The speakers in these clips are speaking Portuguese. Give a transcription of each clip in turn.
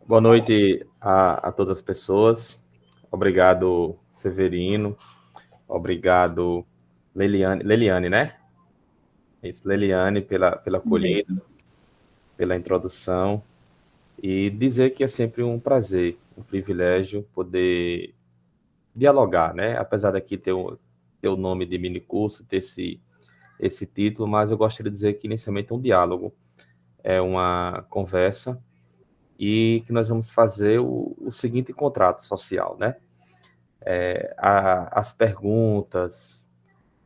Boa noite a todas as pessoas. Obrigado, Severino. Obrigado, Leliane, né? Isso, Leliane, pela Isso acolhida, mesmo. pela introdução. E dizer que é sempre um prazer, um privilégio poder dialogar, né? Apesar daqui ter o nome de minicurso, ter esse título, mas eu gostaria de dizer que inicialmente é um diálogo, é uma conversa e que nós vamos fazer o seguinte contrato social, né? As perguntas,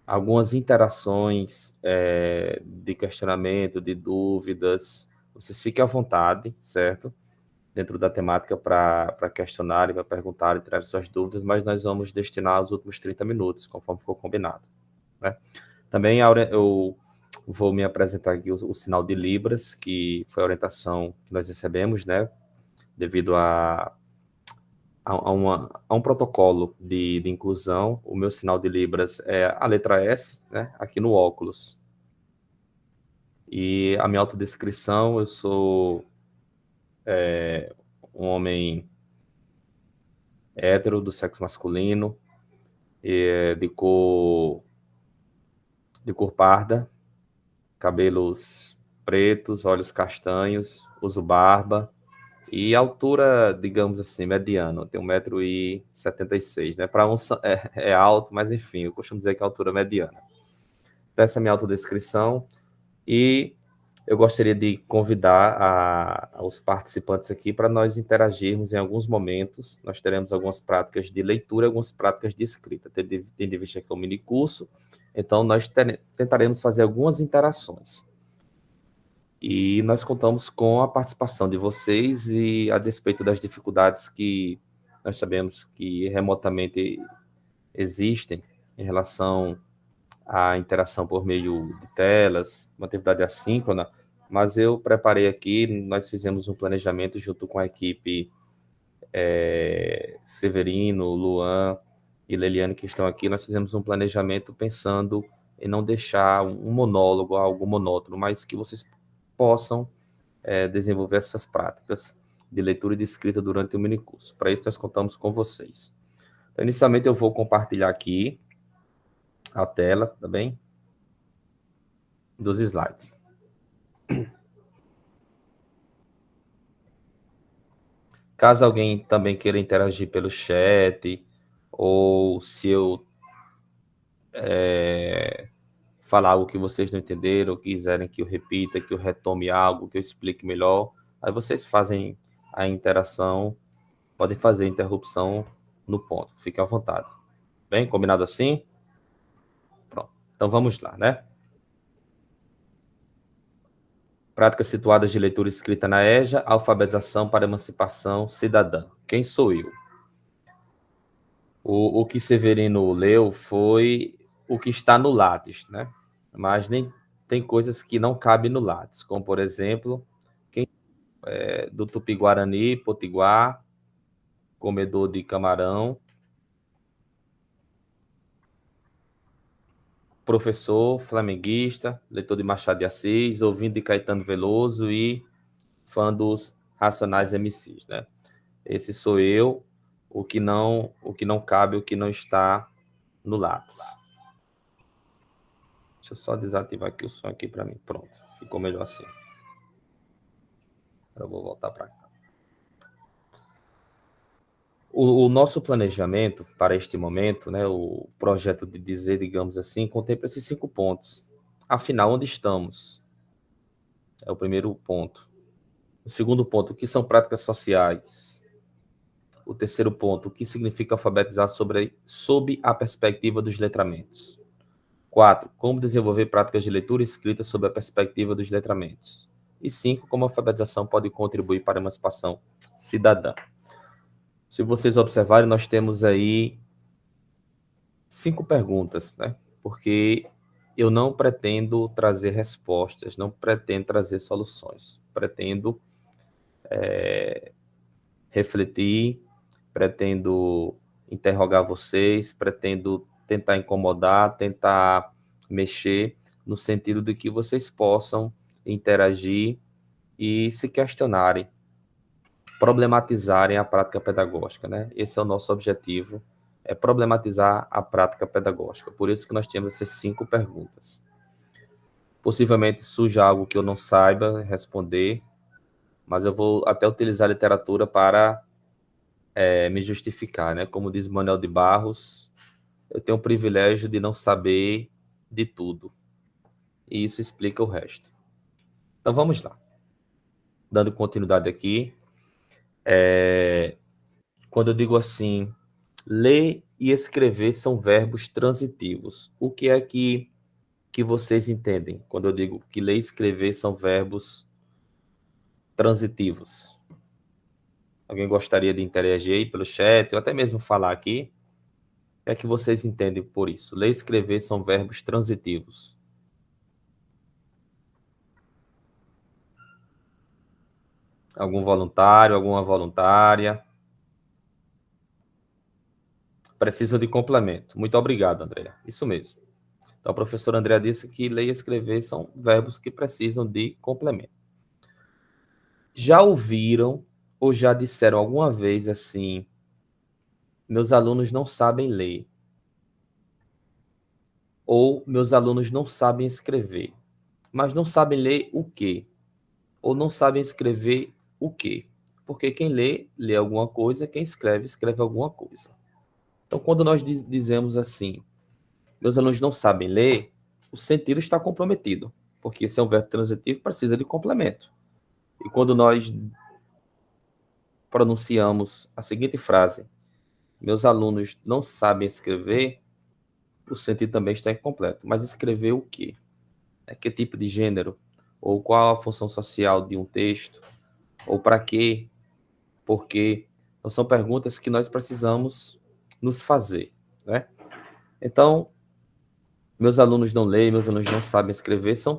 algumas interações de questionamento, de dúvidas. Vocês fiquem à vontade, certo? Dentro da temática para questionarem, para perguntarem, tirar suas dúvidas, mas nós vamos destinar os últimos 30 minutos, conforme ficou combinado. Né? Também eu vou me apresentar aqui o sinal de Libras, que foi a orientação que nós recebemos, né? Devido a um protocolo de inclusão. O meu sinal de Libras é a letra S, né, aqui no óculos. E a minha autodescrição, eu sou um homem hétero, do sexo masculino, de cor parda, cabelos pretos, olhos castanhos, uso barba, e altura, digamos assim, mediana. Eu tenho 1,76 m, né? Para um é alto, mas enfim, eu costumo dizer que é altura mediana. Peço a minha autodescrição e eu gostaria de convidar os participantes aqui para nós interagirmos em alguns momentos. Nós teremos algumas práticas de leitura, algumas práticas de escrita, tendo em vista que é um mini curso, então nós tentaremos fazer algumas interações. E nós contamos com a participação de vocês e a despeito das dificuldades que nós sabemos que remotamente existem em relação à interação por meio de telas, uma atividade assíncrona, mas eu preparei aqui, nós fizemos um planejamento junto com a equipe Severino, Luan e Leliane que estão aqui, nós fizemos um planejamento pensando em não deixar um monólogo, algo monótono, mas que vocês possam desenvolver essas práticas de leitura e de escrita durante o minicurso. Para isso, nós contamos com vocês. Então, inicialmente, eu vou compartilhar aqui a tela, tá bem? Dos slides. Caso alguém também queira interagir pelo chat, ou se eu falar algo que vocês não entenderam, ou quiserem que eu repita, que eu retome algo, que eu explique melhor, aí vocês fazem a interação, podem fazer a interrupção no ponto. Fiquem à vontade. Bem, combinado assim? Pronto. Então vamos lá, né? Práticas situadas de leitura escrita na EJA, alfabetização para emancipação cidadã. Quem sou eu? O que Severino leu foi o que está no Lattes, né? Mas nem tem coisas que não cabem no Lattes, como, por exemplo, quem do Tupi-Guarani, Potiguar, comedor de camarão, professor, flamenguista, leitor de Machado de Assis, ouvinte de Caetano Veloso e fã dos Racionais MCs, né? Esse sou eu, o que não cabe, o que não está no lápis. Deixa eu só desativar aqui o som aqui para mim. Pronto, ficou melhor assim. Eu vou voltar para cá. O nosso planejamento para este momento, né, o projeto de dizer, digamos assim, contempla esses 5 pontos. Afinal, onde estamos? É o primeiro ponto. O segundo ponto, o que são práticas sociais? O terceiro ponto, o que significa alfabetizar sob a perspectiva dos letramentos? 4. Como desenvolver práticas de leitura e escrita sob a perspectiva dos letramentos? E 5. Como a alfabetização pode contribuir para a emancipação cidadã? Se vocês observarem, nós temos aí 5 perguntas, né? Porque eu não pretendo trazer respostas, não pretendo trazer soluções. Pretendo refletir, pretendo interrogar vocês, pretendo tentar incomodar, tentar mexer, no sentido de que vocês possam interagir e se questionarem problematizarem a prática pedagógica, né? Esse é o nosso objetivo, é problematizar a prática pedagógica. Por isso que nós temos essas 5 perguntas. Possivelmente surja algo que eu não saiba responder, mas eu vou até utilizar a literatura para me justificar, né? Como diz Manuel de Barros, eu tenho o privilégio de não saber de tudo, e isso explica o resto. Então vamos lá. Dando continuidade aqui, quando eu digo assim, ler e escrever são verbos transitivos. O que é que vocês entendem quando eu digo que ler e escrever são verbos transitivos? Alguém gostaria de interagir aí pelo chat, ou até mesmo falar aqui? O que é que vocês entendem por isso? Ler e escrever são verbos transitivos. Algum voluntário, alguma voluntária? Precisa de complemento. Muito obrigado, André. Isso mesmo. Então, a professora André disse que ler e escrever são verbos que precisam de complemento. Já ouviram ou já disseram alguma vez assim, meus alunos não sabem ler, ou meus alunos não sabem escrever, mas não sabem ler o quê? Ou não sabem escrever o quê? Porque quem lê, lê alguma coisa, quem escreve, escreve alguma coisa. Então, quando nós dizemos assim, meus alunos não sabem ler, o sentido está comprometido, porque esse é um verbo transitivo, precisa de complemento. E quando nós pronunciamos a seguinte frase, meus alunos não sabem escrever, o sentido também está incompleto. Mas escrever o quê? Que tipo de gênero? Ou qual a função social de um texto? Ou para quê? Por quê? Então, são perguntas que nós precisamos nos fazer, né? Então, meus alunos não leem, meus alunos não sabem escrever, são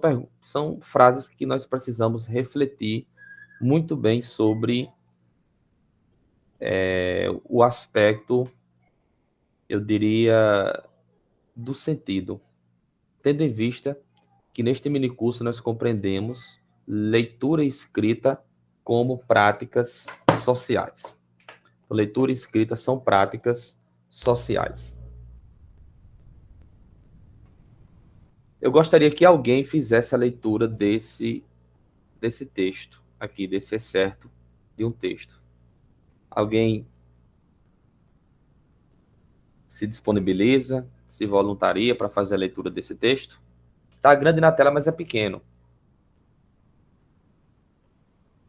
frases que nós precisamos refletir muito bem sobre o aspecto, eu diria, do sentido, tendo em vista que neste minicurso nós compreendemos leitura e escrita como práticas sociais. Leitura e escrita são práticas sociais. Eu gostaria que alguém fizesse a leitura desse texto aqui, desse excerto de um texto. Alguém se disponibiliza, se voluntaria para fazer a leitura desse texto? Está grande na tela, mas é pequeno.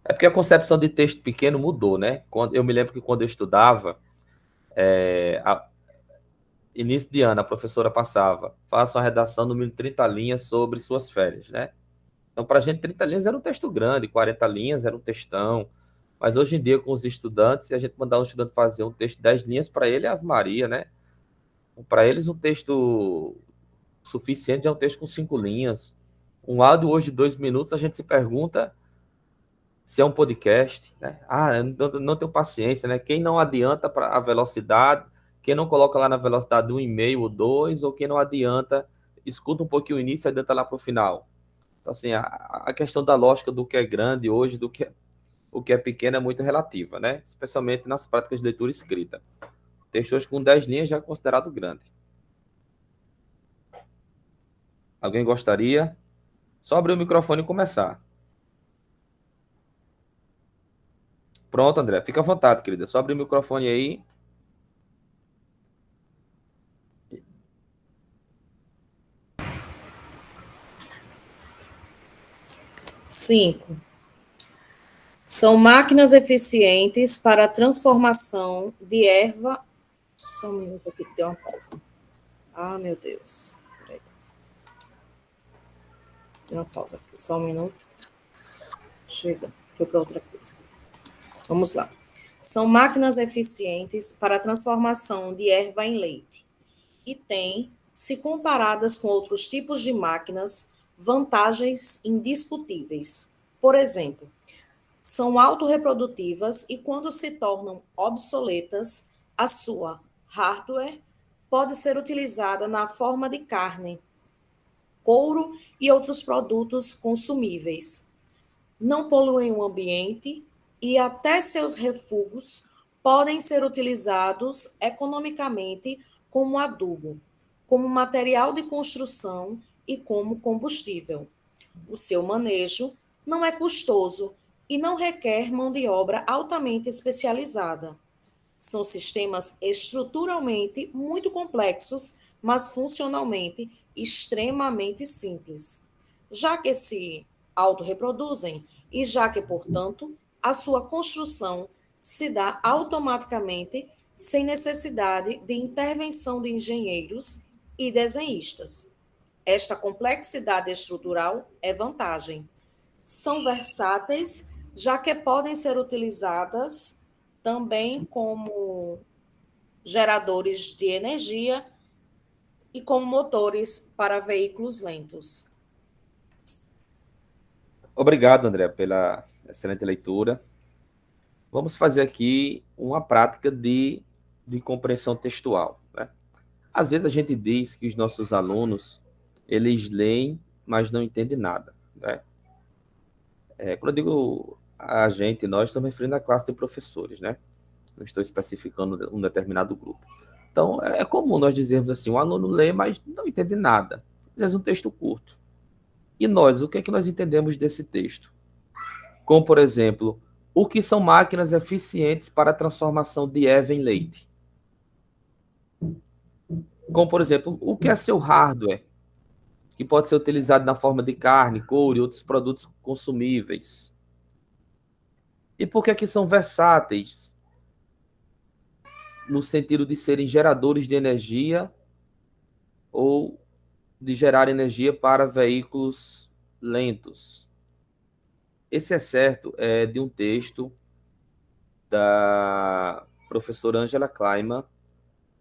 É porque a concepção de texto pequeno mudou, né? Eu me lembro que quando eu estudava, início de ano, a professora passava, faça uma redação no mínimo 30 linhas sobre suas férias, né? Então, para a gente, 30 linhas era um texto grande, 40 linhas era um textão. Mas hoje em dia, com os estudantes, se a gente mandar um estudante fazer um texto de 10 linhas, para ele é Ave Maria, né? Para eles, um texto suficiente é um texto com 5 linhas. Um áudio hoje de 2 minutos, a gente se pergunta se é um podcast, né? Eu não tenho paciência, né? Quem não adianta para a velocidade, quem não coloca lá na velocidade 1,5 ou 2, ou quem não adianta, escuta um pouquinho o início e adianta lá para o final. Então, assim, a questão da lógica do que é grande hoje, o que é pequeno é muito relativa, né? Especialmente nas práticas de leitura escrita. Texto hoje com 10 linhas já é considerado grande. Alguém gostaria? Só abrir o microfone e começar. Pronto, André. Fica à vontade, querida. Só abrir o microfone aí. Cinco. São máquinas eficientes para a transformação de erva. Só um minuto aqui que deu uma pausa. Ah, meu Deus. Peraí. Deu uma pausa aqui. Só um minuto. Chega. Foi para outra coisa. Vamos lá. São máquinas eficientes para a transformação de erva em leite e têm, se comparadas com outros tipos de máquinas, vantagens indiscutíveis. Por exemplo, são autorreprodutivas e, quando se tornam obsoletas, a sua hardware pode ser utilizada na forma de carne, couro e outros produtos consumíveis. Não poluem o ambiente e até seus refugos podem ser utilizados economicamente como adubo, como material de construção e como combustível. O seu manejo não é custoso e não requer mão de obra altamente especializada. São sistemas estruturalmente muito complexos, mas funcionalmente extremamente simples, já que se autorreproduzem e já que, portanto, a sua construção se dá automaticamente sem necessidade de intervenção de engenheiros e desenhistas. Esta complexidade estrutural é vantagem. São versáteis, já que podem ser utilizadas também como geradores de energia e como motores para veículos lentos. Obrigado, André, pela excelente leitura. Vamos fazer aqui uma prática de compreensão textual, né? Às vezes a gente diz que os nossos alunos, eles leem, mas não entendem nada, né? Quando eu digo a gente, nós estamos referindo à classe de professores, né? Não estou especificando um determinado grupo. Então, é comum nós dizermos assim, o aluno lê, mas não entende nada. Às vezes um texto curto. E nós, o que é que nós entendemos desse texto? Como, por exemplo, o que são máquinas eficientes para a transformação de erva em leite? Como, por exemplo, o que é seu hardware, que pode ser utilizado na forma de carne, couro e outros produtos consumíveis? E por que é que são versáteis? No sentido de serem geradores de energia ou de gerar energia para veículos lentos. Esse excerto é de um texto da professora Angela Kleiman,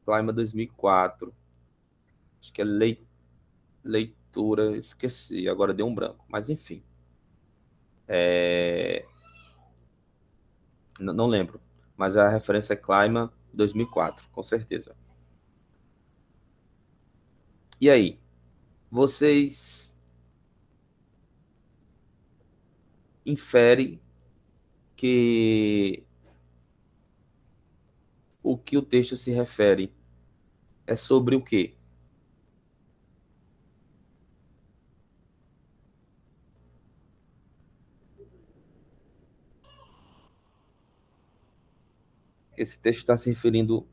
Kleiman 2004. Acho que é leitura, esqueci, agora deu um branco, mas enfim. Não lembro, mas a referência é Kleiman 2004, com certeza. E aí, vocês inferem que o que o texto se refere é sobre o quê? Esse texto está se referindo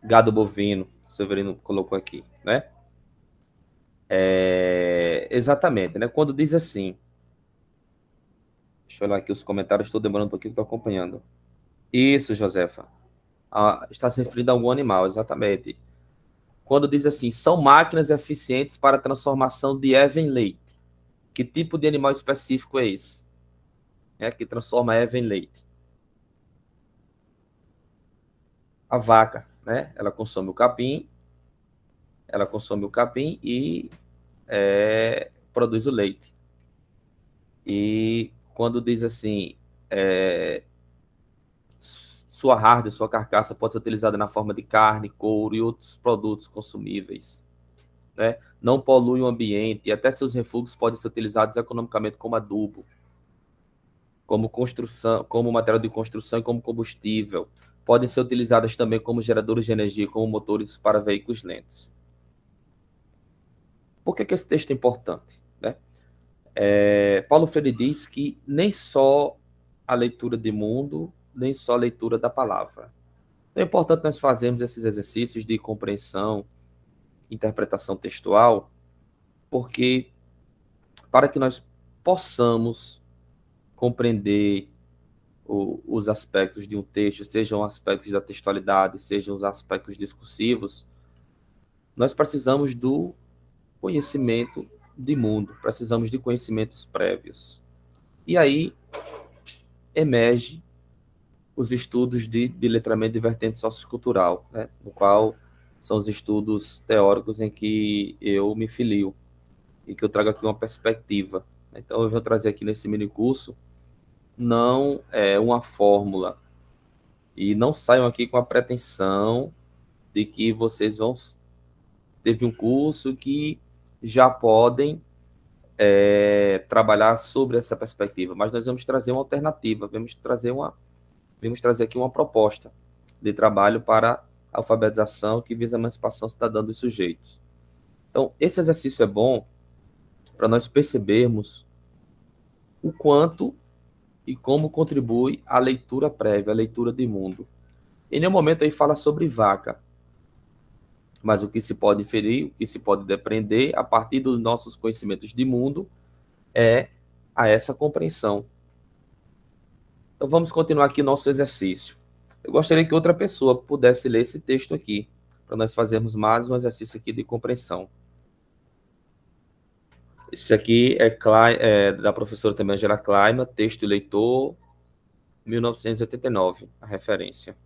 gado bovino, o Severino colocou aqui, né? Exatamente, né? Quando diz assim, deixa eu olhar aqui os comentários, estou demorando um pouquinho, estou acompanhando. Isso, Josefa. Está se referindo a algum animal, exatamente. Quando diz assim, são máquinas eficientes para a transformação de erva em leite. Que tipo de animal específico é esse? Que transforma a erva em leite? A vaca, né? Ela consome o capim e produz o leite. E quando diz assim, sua hardware, sua carcaça pode ser utilizada na forma de carne, couro e outros produtos consumíveis, né? Não polui o ambiente e até seus refugos podem ser utilizados economicamente como adubo, como construção, como material de construção e como combustível. Podem ser utilizadas também como geradores de energia, como motores para veículos lentos. Por que esse texto é importante, né? Paulo Freire diz que nem só a leitura de mundo, nem só a leitura da palavra. É importante nós fazermos esses exercícios de compreensão, interpretação textual, porque para que nós possamos compreender os aspectos de um texto, sejam aspectos da textualidade, sejam os aspectos discursivos, nós precisamos do conhecimento de mundo, precisamos de conhecimentos prévios. E aí emerge os estudos de letramento de vertente sociocultural, né, no qual são os estudos teóricos em que eu me filio e que eu trago aqui uma perspectiva. Então, eu vou trazer aqui nesse mini curso não é uma fórmula e não saiam aqui com a pretensão de que vocês vão teve um curso que já podem trabalhar sobre essa perspectiva, mas nós vamos trazer uma alternativa, vamos trazer aqui uma proposta de trabalho para a alfabetização que visa a emancipação cidadã dos sujeitos. Então, esse exercício é bom para nós percebermos o quanto e como contribui a leitura prévia, a leitura de mundo. Em nenhum momento aí fala sobre vaca, mas o que se pode inferir, o que se pode depreender a partir dos nossos conhecimentos de mundo é a essa compreensão. Então vamos continuar aqui nosso exercício. Eu gostaria que outra pessoa pudesse ler esse texto aqui, para nós fazermos mais um exercício aqui de compreensão. Esse aqui é da professora também, Angela Kleiman, texto leitor, 1989, a referência.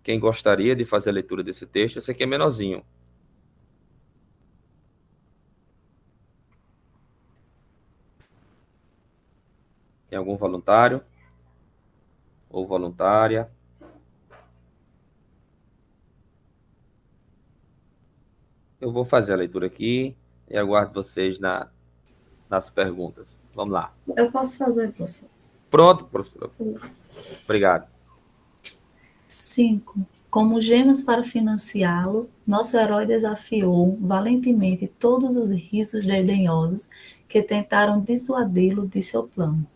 Quem gostaria de fazer a leitura desse texto, esse aqui é menorzinho. Tem algum voluntário? Ou voluntária? Eu vou fazer a leitura aqui e aguardo vocês nas perguntas. Vamos lá. Eu posso fazer, professor. Pronto, professor. Obrigado. 5. Como gemos para financiá-lo, nosso herói desafiou valentemente todos os risos desdenhosos que tentaram dissuadi-lo de seu plano.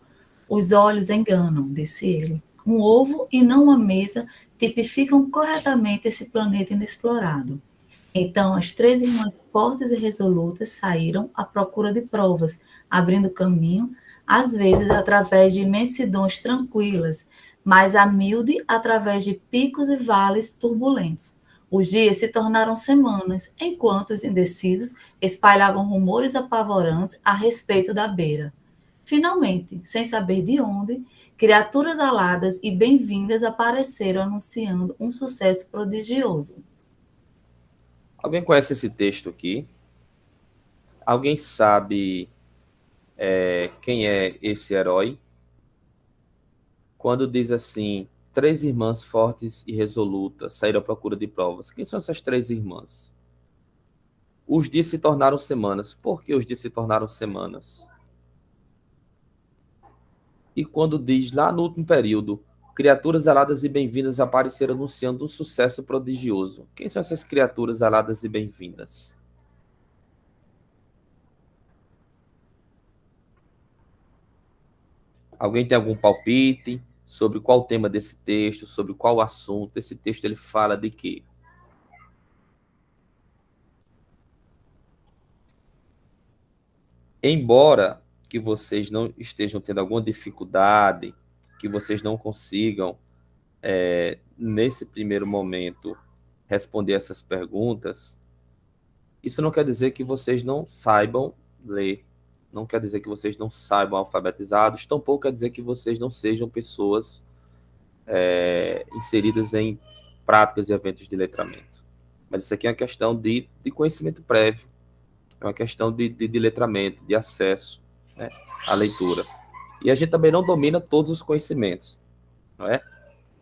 Os olhos enganam, disse ele. Um ovo e não uma mesa tipificam corretamente esse planeta inexplorado. Então, as 3 irmãs fortes e resolutas saíram à procura de provas, abrindo caminho, às vezes através de imensidões tranquilas, mas a miúde através de picos e vales turbulentos. Os dias se tornaram semanas, enquanto os indecisos espalhavam rumores apavorantes a respeito da beira. Finalmente, sem saber de onde, criaturas aladas e bem-vindas apareceram anunciando um sucesso prodigioso. Alguém conhece esse texto aqui? Alguém sabe quem é esse herói? Quando diz assim, 3 irmãs fortes e resolutas saíram à procura de provas. Quem são essas 3 irmãs? Os dias se tornaram semanas. Por que os dias se tornaram semanas? E quando diz lá no último período, criaturas aladas e bem-vindas apareceram anunciando um sucesso prodigioso. Quem são essas criaturas aladas e bem-vindas? Alguém tem algum palpite sobre qual o tema desse texto, sobre qual o assunto? Esse texto ele fala de quê? Embora que vocês não estejam tendo alguma dificuldade, que vocês não consigam, nesse primeiro momento, responder essas perguntas, isso não quer dizer que vocês não saibam ler, não quer dizer que vocês não saibam alfabetizados, tampouco quer dizer que vocês não sejam pessoas inseridas em práticas e eventos de letramento. Mas isso aqui é uma questão de conhecimento prévio, é uma questão de letramento, de acesso, né, à leitura. E a gente também não domina todos os conhecimentos, não é?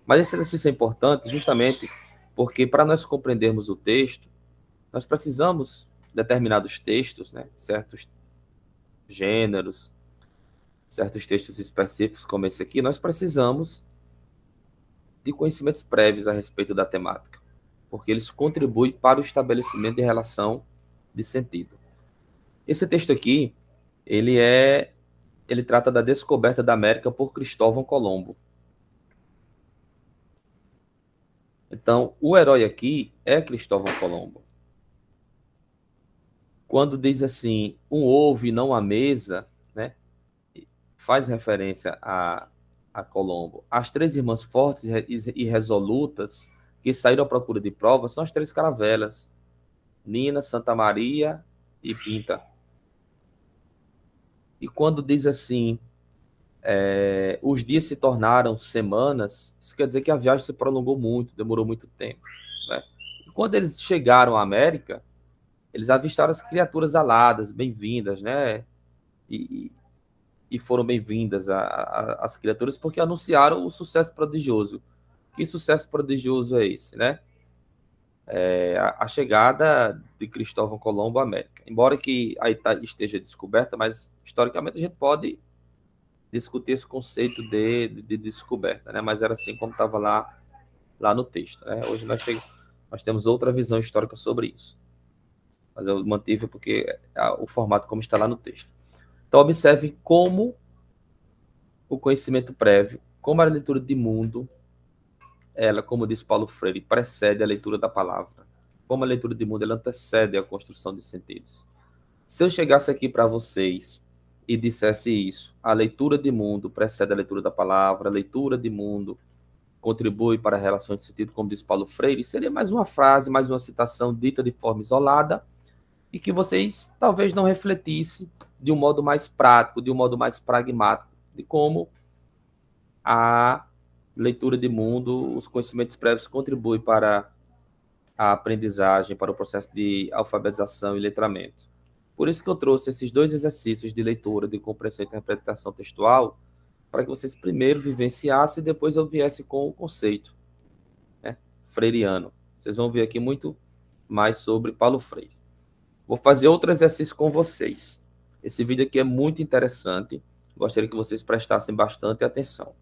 Mas esse exercício é importante justamente porque para nós compreendermos o texto, nós precisamos de determinados textos, né, certos gêneros, certos textos específicos como esse aqui, nós precisamos de conhecimentos prévios a respeito da temática, porque eles contribuem para o estabelecimento de relação de sentido. Esse texto aqui, ele trata da descoberta da América por Cristóvão Colombo. Então, o herói aqui é Cristóvão Colombo. Quando diz assim, um ovo e não a mesa, né, faz referência a Colombo. As 3 irmãs fortes e resolutas que saíram à procura de provas são as 3 caravelas, Nina, Santa Maria e Pinta. E quando diz assim, os dias se tornaram semanas, isso quer dizer que a viagem se prolongou muito, demorou muito tempo, né? E quando eles chegaram à América, eles avistaram as criaturas aladas, bem-vindas, né? E foram bem-vindas as criaturas porque anunciaram o sucesso prodigioso. Que sucesso prodigioso é esse, né? a chegada de Cristóvão Colombo à América. Embora que aí esteja descoberta, mas historicamente a gente pode discutir esse conceito de descoberta, né? Mas era assim como estava lá no texto, né? Hoje nós temos outra visão histórica sobre isso. Mas eu mantive porque o formato como está lá no texto. Então, observe como o conhecimento prévio, como a leitura de mundo, ela, como diz Paulo Freire, precede a leitura da palavra. Como a leitura de mundo, ela antecede a construção de sentidos. Se eu chegasse aqui para vocês e dissesse isso, a leitura de mundo precede a leitura da palavra, a leitura de mundo contribui para a relação de sentido, como diz Paulo Freire, seria mais uma frase, mais uma citação dita de forma isolada e que vocês talvez não refletissem de um modo mais prático, de um modo mais pragmático, de como a leitura de mundo, os conhecimentos prévios contribuem para a aprendizagem, para o processo de alfabetização e letramento. Por isso que eu trouxe esses 2 exercícios de leitura, de compreensão e interpretação textual, para que vocês primeiro vivenciassem e depois eu viesse com o conceito, né, freiriano. Vocês vão ver aqui muito mais sobre Paulo Freire. Vou fazer outro exercício com vocês. Esse vídeo aqui é muito interessante. Gostaria que vocês prestassem bastante atenção.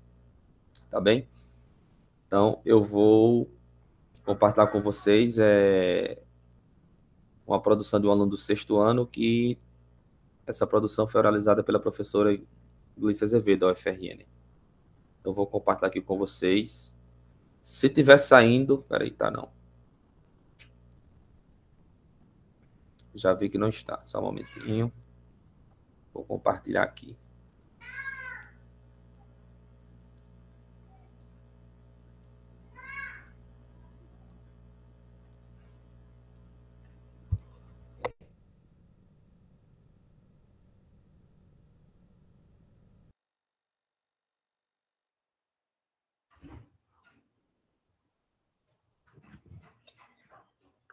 Tá bem? Então, eu vou compartilhar com vocês uma produção de um aluno do 6º ano, que essa produção foi realizada pela professora Gleice Azevedo, da UFRN. Eu vou compartilhar aqui com vocês. Se tiver saindo... Peraí, tá não. Já vi que não está. Só um momentinho. Vou compartilhar aqui.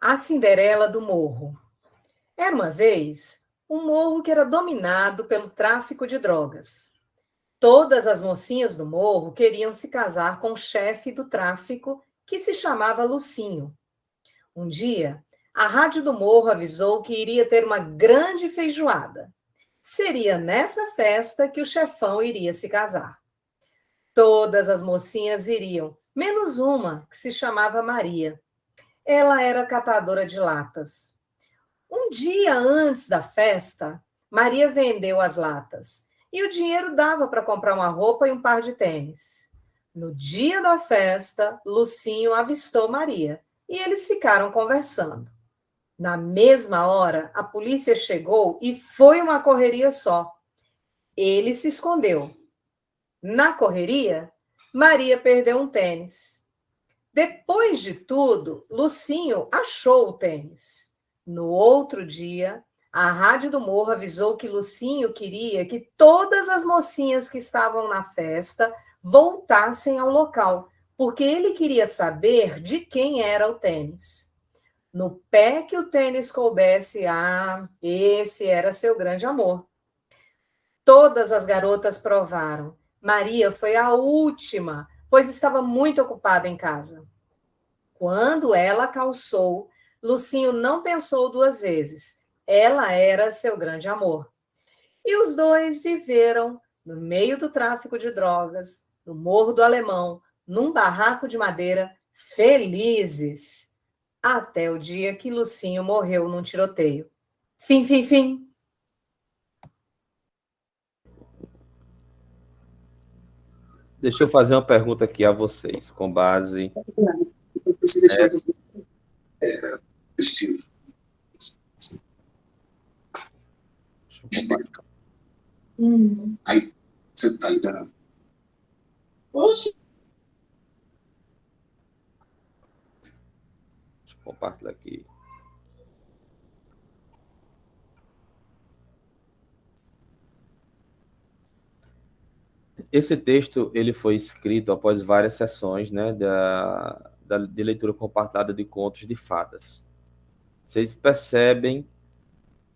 A Cinderela do Morro. Era uma vez um morro que era dominado pelo tráfico de drogas. Todas as mocinhas do morro queriam se casar com o chefe do tráfico, que se chamava Lucinho. Um dia, a rádio do morro avisou que iria ter uma grande feijoada. Seria nessa festa que o chefão iria se casar. Todas as mocinhas iriam, menos uma, que se chamava Maria. Ela era catadora de latas. Um dia antes da festa, Maria vendeu as latas e o dinheiro dava para comprar uma roupa e um par de tênis. No dia da festa, Lucinho avistou Maria e eles ficaram conversando. Na mesma hora, a polícia chegou e foi uma correria só. Ele se escondeu. Na correria, Maria perdeu um tênis. Depois de tudo, Lucinho achou o tênis. No outro dia, a Rádio do Morro avisou que Lucinho queria que todas as mocinhas que estavam na festa voltassem ao local, porque ele queria saber de quem era o tênis. No pé que o tênis coubesse, esse era seu grande amor. Todas as garotas provaram. Maria foi a última, pois estava muito ocupada em casa. Quando ela calçou, Lucinho não pensou 2 vezes. Ela era seu grande amor. E os dois viveram no meio do tráfico de drogas, no Morro do Alemão, num barraco de madeira, felizes, até o dia que Lucinho morreu num tiroteio. Fim, fim, fim. Deixa eu fazer uma pergunta aqui a vocês, com base... Deixa eu compartilhar. Aí, você tá entendendo? Oxe. Deixa eu compartilhar aqui. Esse texto ele foi escrito após várias sessões, né, de leitura compartilhada de contos de fadas. Vocês percebem,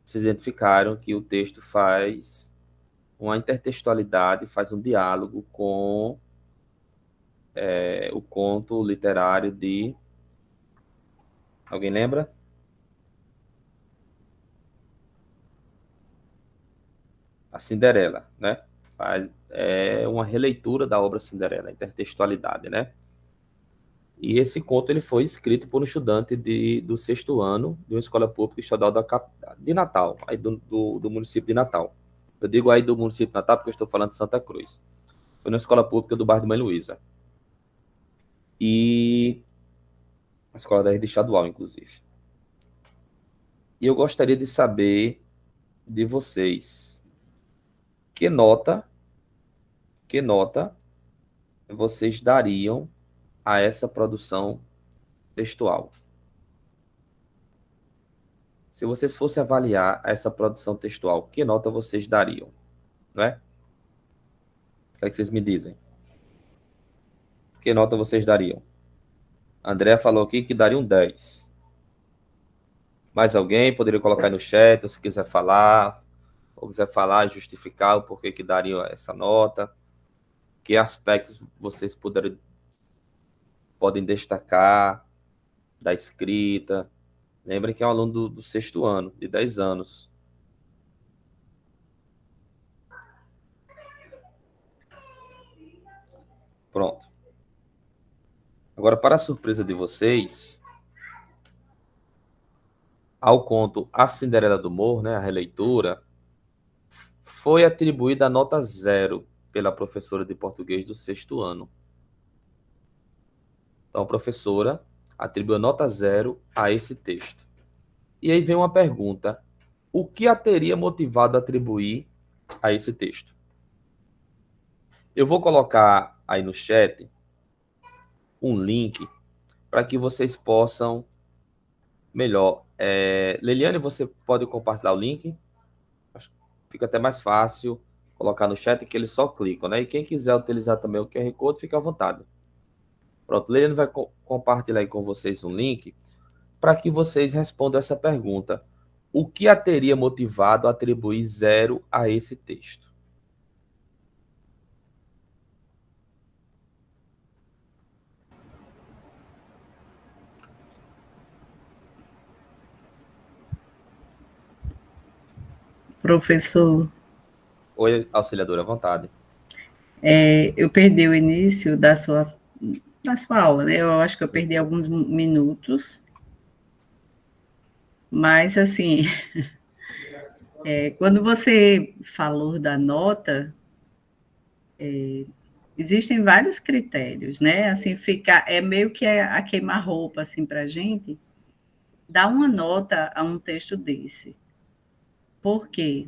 vocês identificaram que o texto faz uma intertextualidade, faz um diálogo com o conto literário de Alguém lembra? A Cinderela, né? É uma releitura da obra Cinderela, intertextualidade, né? E esse conto ele foi escrito por um estudante do sexto ano de uma escola pública estadual de Natal, aí do município de Natal. Eu digo aí do município de Natal porque eu estou falando de Santa Cruz. Foi na escola pública do bairro de Mãe Luísa. E a escola da rede estadual, inclusive. E eu gostaria de saber de vocês que nota vocês dariam a essa produção textual. Se vocês fossem avaliar essa produção textual, que nota vocês dariam? Não é? O que é que vocês me dizem? Que nota vocês dariam? André falou aqui que daria um 10. Mais alguém poderia colocar aí no chat, ou se quiser falar, e justificar o porquê que daria essa nota. Que aspectos vocês podem destacar da escrita. Lembrem que é um aluno do sexto ano, de 10 anos. Pronto. Agora, para a surpresa de vocês, ao conto A Cinderela do Morro, né, a releitura, foi atribuída a nota 0 pela professora de português do sexto ano. Então, a professora atribuiu nota 0 a esse texto. E aí vem uma pergunta: o que a teria motivado a atribuir a esse texto? Eu vou colocar aí no chat um link para que vocês possam melhor. Leliane, você pode compartilhar o link? Acho que fica até mais fácil colocar no chat que eles só clicam, né? E quem quiser utilizar também o QR Code, fica à vontade. Pronto, Leliane vai compartilhar aí com vocês um link para que vocês respondam essa pergunta: o que a teria motivado a atribuir 0 a esse texto? Professor, Oi, auxiliadora, à vontade. eu perdi o início da sua aula, né? Eu acho que eu perdi alguns minutos, mas, assim, quando você falou da nota, existem vários critérios, né? Assim, meio que a queima-roupa, assim, para a gente, dar uma nota a um texto desse. Por quê?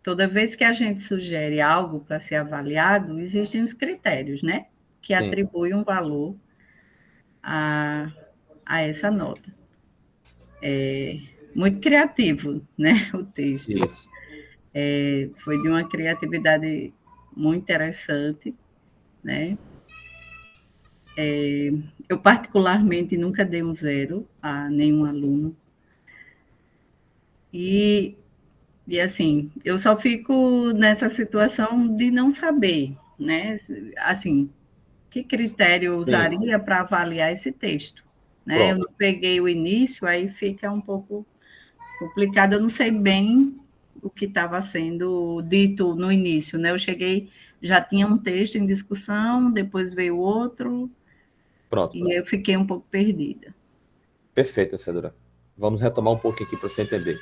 Toda vez que a gente sugere algo para ser avaliado, existem os critérios, né? Que Sim. atribuem um valor a essa nota. Muito criativo, né? O texto. Isso. Foi de uma criatividade muito interessante, né? Eu, particularmente, nunca dei um 0 a nenhum aluno. E assim, eu só fico nessa situação de não saber, né? Assim, que critério eu usaria para avaliar esse texto, né? Eu não peguei o início, aí fica um pouco complicado, eu não sei bem o que estava sendo dito no início, né? Eu cheguei, já tinha um texto em discussão, depois veio outro, Pronto. e eu fiquei um pouco perdida. Perfeito, Cedra. Vamos retomar um pouquinho aqui para você entender.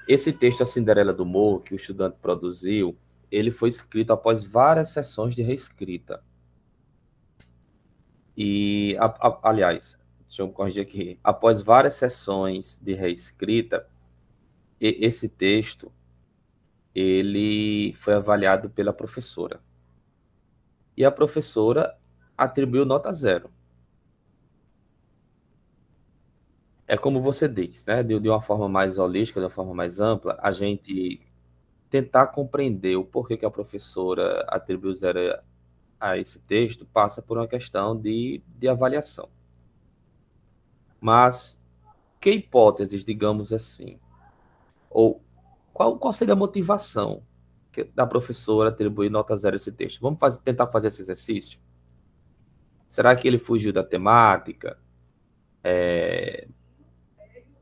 Esse texto, A Cinderela do Morro, que o estudante produziu, ele foi escrito após várias sessões de reescrita. E, aliás, deixa eu corrigir aqui. Após várias sessões de reescrita, esse texto ele foi avaliado pela professora. E a professora atribuiu nota 0. É como você diz, né? De uma forma mais holística, de uma forma mais ampla, a gente tentar compreender o porquê que a professora atribuiu 0 a esse texto passa por uma questão de avaliação. Mas que hipóteses, digamos assim, ou qual seria a motivação da professora atribuir nota 0 a esse texto? Vamos tentar fazer esse exercício? Será que ele fugiu da temática?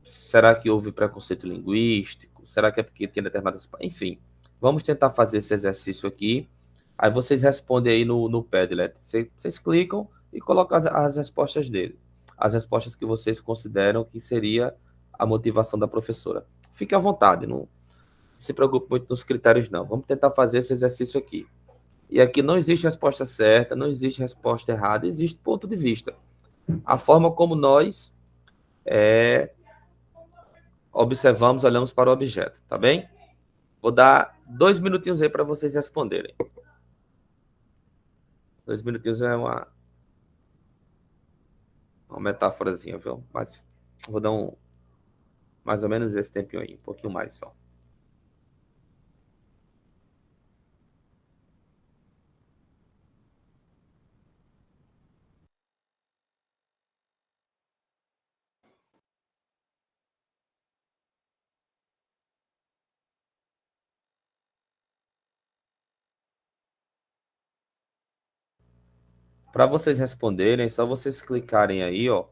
Será que houve preconceito linguístico? Será que é porque tem determinadas... Enfim, vamos tentar fazer esse exercício aqui. Aí vocês respondem aí no Padlet. Vocês clicam e colocam as respostas dele. As respostas que vocês consideram que seria a motivação da professora. Fique à vontade, não se preocupe muito nos critérios, não. Vamos tentar fazer esse exercício aqui. E aqui não existe resposta certa, não existe resposta errada, existe ponto de vista. A forma como nós observamos, olhamos para o objeto, tá bem? Vou dar 2 minutinhos aí para vocês responderem. 2 minutinhos é uma metáforazinha, viu? Mas vou dar mais ou menos esse tempinho aí, um pouquinho mais só. Para vocês responderem, é só vocês clicarem aí, ó,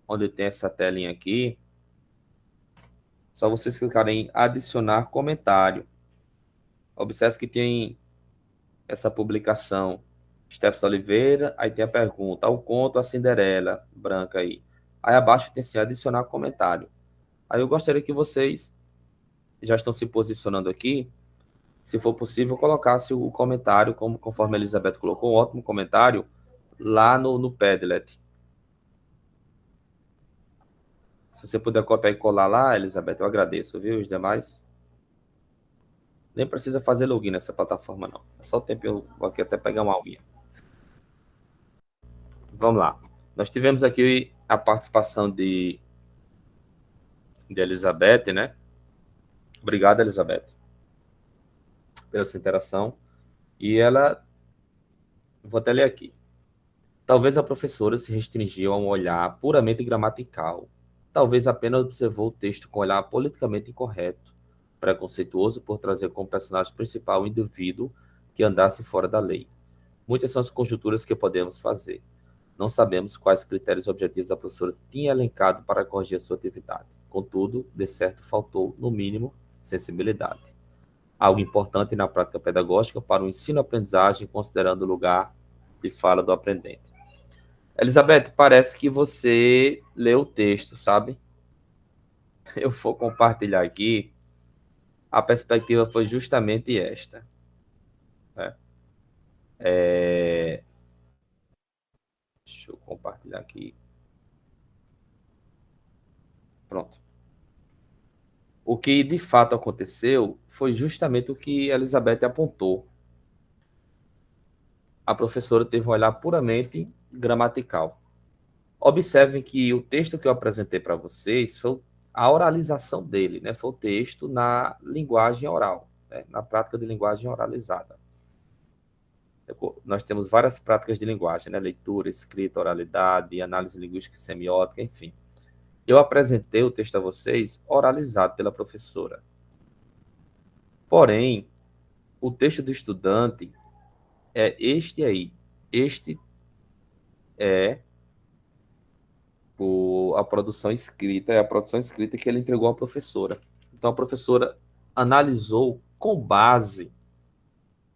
onde tem essa telinha aqui, só vocês clicarem em adicionar comentário. Observe que tem essa publicação, Stefson Oliveira, aí tem a pergunta, ao conto a Cinderela, branca aí. Aí abaixo tem assim, adicionar comentário. Aí eu gostaria que vocês já estão se posicionando aqui, se for possível, colocasse o comentário, conforme a Elizabeth colocou, um ótimo comentário, lá no Padlet. Se você puder copiar e colar lá, Elizabeth, eu agradeço, viu? Os demais. Nem precisa fazer login nessa plataforma, não. É só o tempo eu vou aqui até pegar uma aguinha. Vamos lá. Nós tivemos aqui a participação de Elizabeth, né? Obrigado, Elizabeth, pela sua interação. E ela... Vou até ler aqui. Talvez a professora se restringiu a um olhar puramente gramatical. Talvez apenas observou o texto com um olhar politicamente incorreto, preconceituoso por trazer como personagem principal um indivíduo que andasse fora da lei. Muitas são as conjunturas que podemos fazer. Não sabemos quais critérios objetivos a professora tinha elencado para corrigir a sua atividade. Contudo, de certo, faltou, no mínimo, sensibilidade. Algo importante na prática pedagógica para o ensino-aprendizagem, considerando o lugar de fala do aprendente. Elizabeth, parece que você leu o texto, sabe? Eu vou compartilhar aqui. A perspectiva foi justamente esta. Né? Deixa eu compartilhar aqui. Pronto. O que de fato aconteceu foi justamente o que a Elizabeth apontou. A professora teve um olhar puramente gramatical. Observem que o texto que eu apresentei para vocês foi a oralização dele, né? Foi o texto na linguagem oral, né? Na prática de linguagem oralizada. Nós temos várias práticas de linguagem, né? Leitura, escrita, oralidade, análise linguística e semiótica, enfim. Eu apresentei o texto a vocês oralizado pela professora. Porém, o texto do estudante é este aí. Este é a produção escrita, é a produção escrita que ele entregou à professora. Então, a professora analisou com base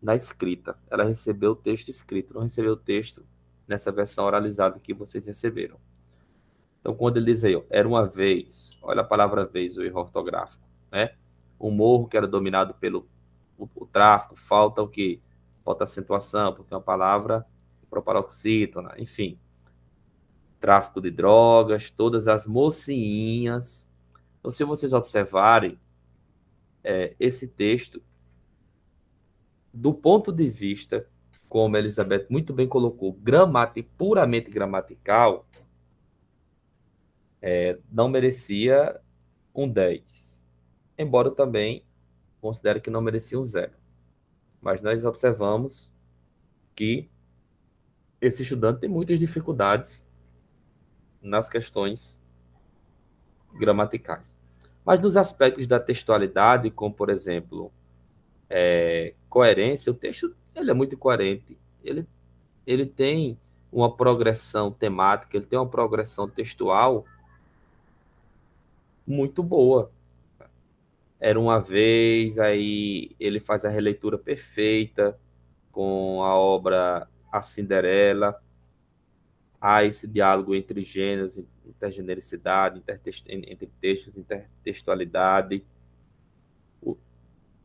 na escrita. Ela recebeu o texto escrito, não recebeu o texto nessa versão oralizada que vocês receberam. Então, quando ele diz aí, ó, era uma vez, olha a palavra vez, o erro ortográfico, né? O morro que era dominado pelo o tráfico, falta o quê? Falta acentuação, porque é uma palavra proparoxítona, enfim. Tráfico de drogas, todas as mocinhas. Então, se vocês observarem esse texto, do ponto de vista, como a Elizabeth muito bem colocou, puramente gramatical, não merecia um 10. Embora eu também considere que não merecia um 0. Mas nós observamos que esse estudante tem muitas dificuldades nas questões gramaticais. Mas nos aspectos da textualidade, como, por exemplo, coerência, o texto ele é muito coerente. Ele tem uma progressão temática, ele tem uma progressão textual muito boa. Era uma vez, aí ele faz a releitura perfeita com a obra A Cinderela. Há esse diálogo entre gêneros, intergenericidade, entre textos, intertextualidade.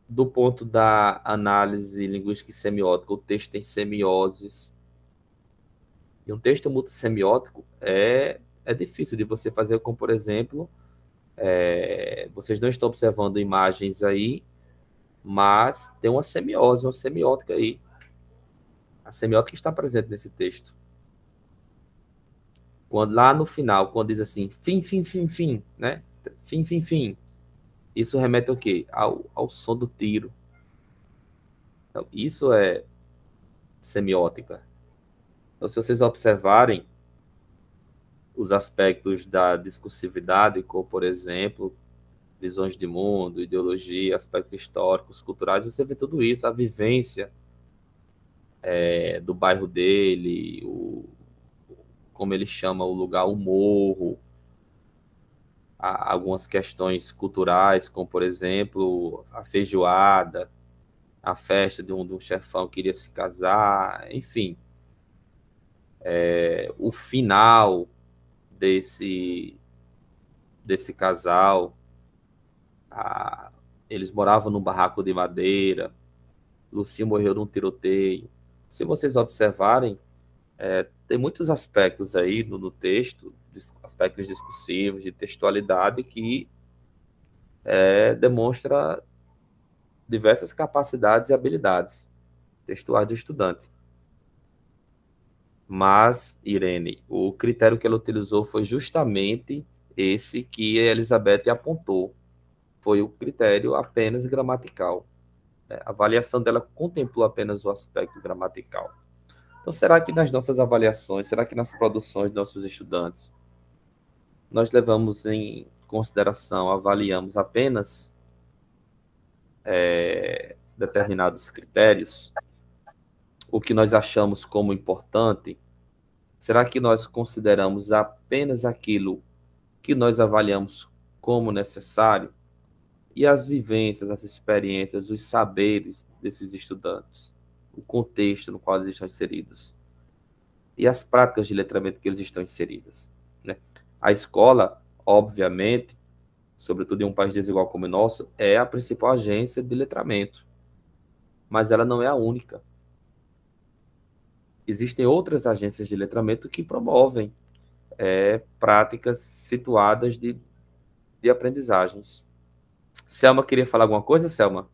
Do ponto da análise linguística e semiótica, o texto tem semioses. E um texto multissemiótico é difícil de você fazer, como, por exemplo, vocês não estão observando imagens aí, mas tem uma semiose, uma semiótica aí. A semiótica está presente nesse texto. Quando, lá no final, quando diz assim, fim, fim, fim, fim, né? Fim, fim, fim. Isso remete ao quê? Ao som do tiro. Então, isso é semiótica. Então, se vocês observarem os aspectos da discursividade, como, por exemplo, visões de mundo, ideologia, aspectos históricos, culturais, você vê tudo isso, a vivência do bairro dele, como ele chama o lugar, o morro, algumas questões culturais, como, por exemplo, a feijoada, a festa de um chefão que queria se casar, enfim. O final desse casal, eles moravam num barraco de madeira, Lucinho morreu num tiroteio. Se vocês observarem, tem muitos aspectos aí no texto, aspectos discursivos, de textualidade, que demonstra diversas capacidades e habilidades textuais do estudante. Mas, Irene, o critério que ela utilizou foi justamente esse que a Elizabeth apontou. Foi o critério apenas gramatical. A avaliação dela contemplou apenas o aspecto gramatical. Então, será que nas nossas avaliações, será que nas produções dos nossos estudantes, nós levamos em consideração, avaliamos apenas determinados critérios? O que nós achamos como importante? Será que nós consideramos apenas aquilo que nós avaliamos como necessário? E as vivências, as experiências, os saberes desses estudantes, o contexto no qual eles estão inseridos e as práticas de letramento que eles estão inseridas, né? A escola, obviamente, sobretudo em um país desigual como o nosso, é a principal agência de letramento, mas ela não é a única. Existem outras agências de letramento que promovem práticas situadas de aprendizagens. Selma queria falar alguma coisa, Selma?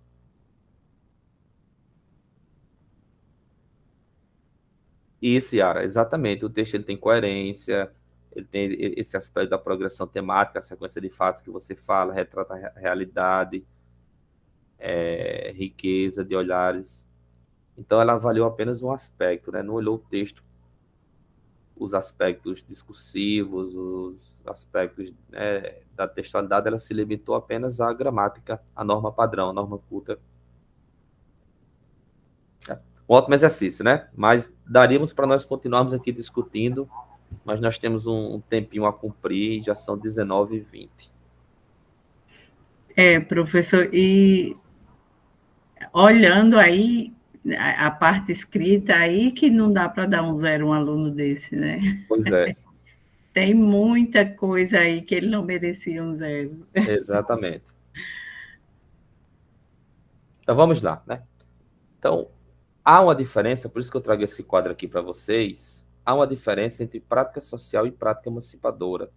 Isso, Yara, exatamente. O texto ele tem coerência, ele tem esse aspecto da progressão temática, a sequência de fatos que você fala, retrata a realidade, riqueza de olhares. Então, ela avaliou apenas um aspecto, né? Não olhou o texto, os aspectos discursivos, os aspectos da textualidade, ela se limitou apenas à gramática, à norma padrão, à norma culta. Um ótimo exercício, né? Mas daríamos para nós continuarmos aqui discutindo, mas nós temos um tempinho a cumprir, já são 19h20. Professor, e olhando aí a parte escrita aí que não dá para dar um 0 a um aluno desse, né? Pois é. Tem muita coisa aí que ele não merecia um 0. Exatamente. Então vamos lá, né? Então, há uma diferença, por isso que eu trago esse quadro aqui para vocês, há uma diferença entre prática social e prática emancipadora.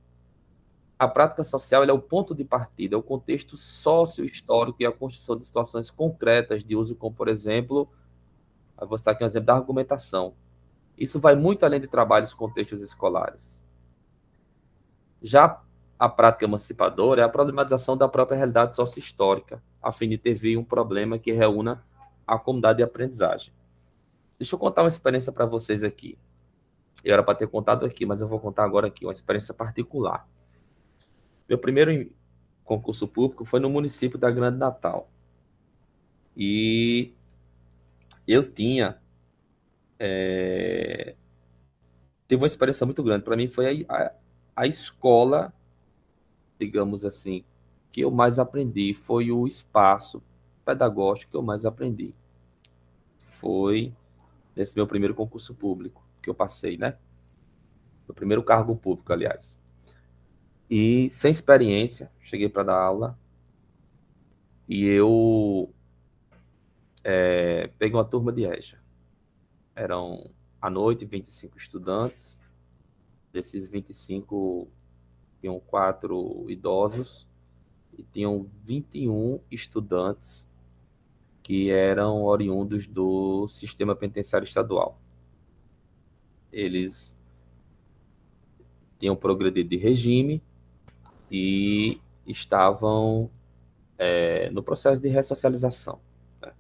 A prática social é o ponto de partida, é o contexto sócio-histórico e a construção de situações concretas de uso, como, por exemplo, eu vou citar aqui um exemplo da argumentação. Isso vai muito além de trabalhos com textos escolares. Já a prática emancipadora é a problematização da própria realidade sócio-histórica, a fim de ter um problema que reúna a comunidade de aprendizagem. Deixa eu contar uma experiência para vocês aqui. Eu era para ter contado aqui, mas eu vou contar agora aqui, uma experiência particular. Meu primeiro concurso público foi no município da Grande Natal. E eu tinha teve uma experiência muito grande. Para mim foi a escola, digamos assim, que eu mais aprendi, foi o espaço pedagógico que eu mais aprendi. Foi nesse meu primeiro concurso público que eu passei, né? Meu primeiro cargo público, aliás. E sem experiência, cheguei para dar aula e eu peguei uma turma de EJA. Eram, à noite, 25 estudantes. Desses 25, tinham 4 idosos e tinham 21 estudantes que eram oriundos do sistema penitenciário estadual. Eles tinham progredido de regime e estavam no processo de ressocialização. Né?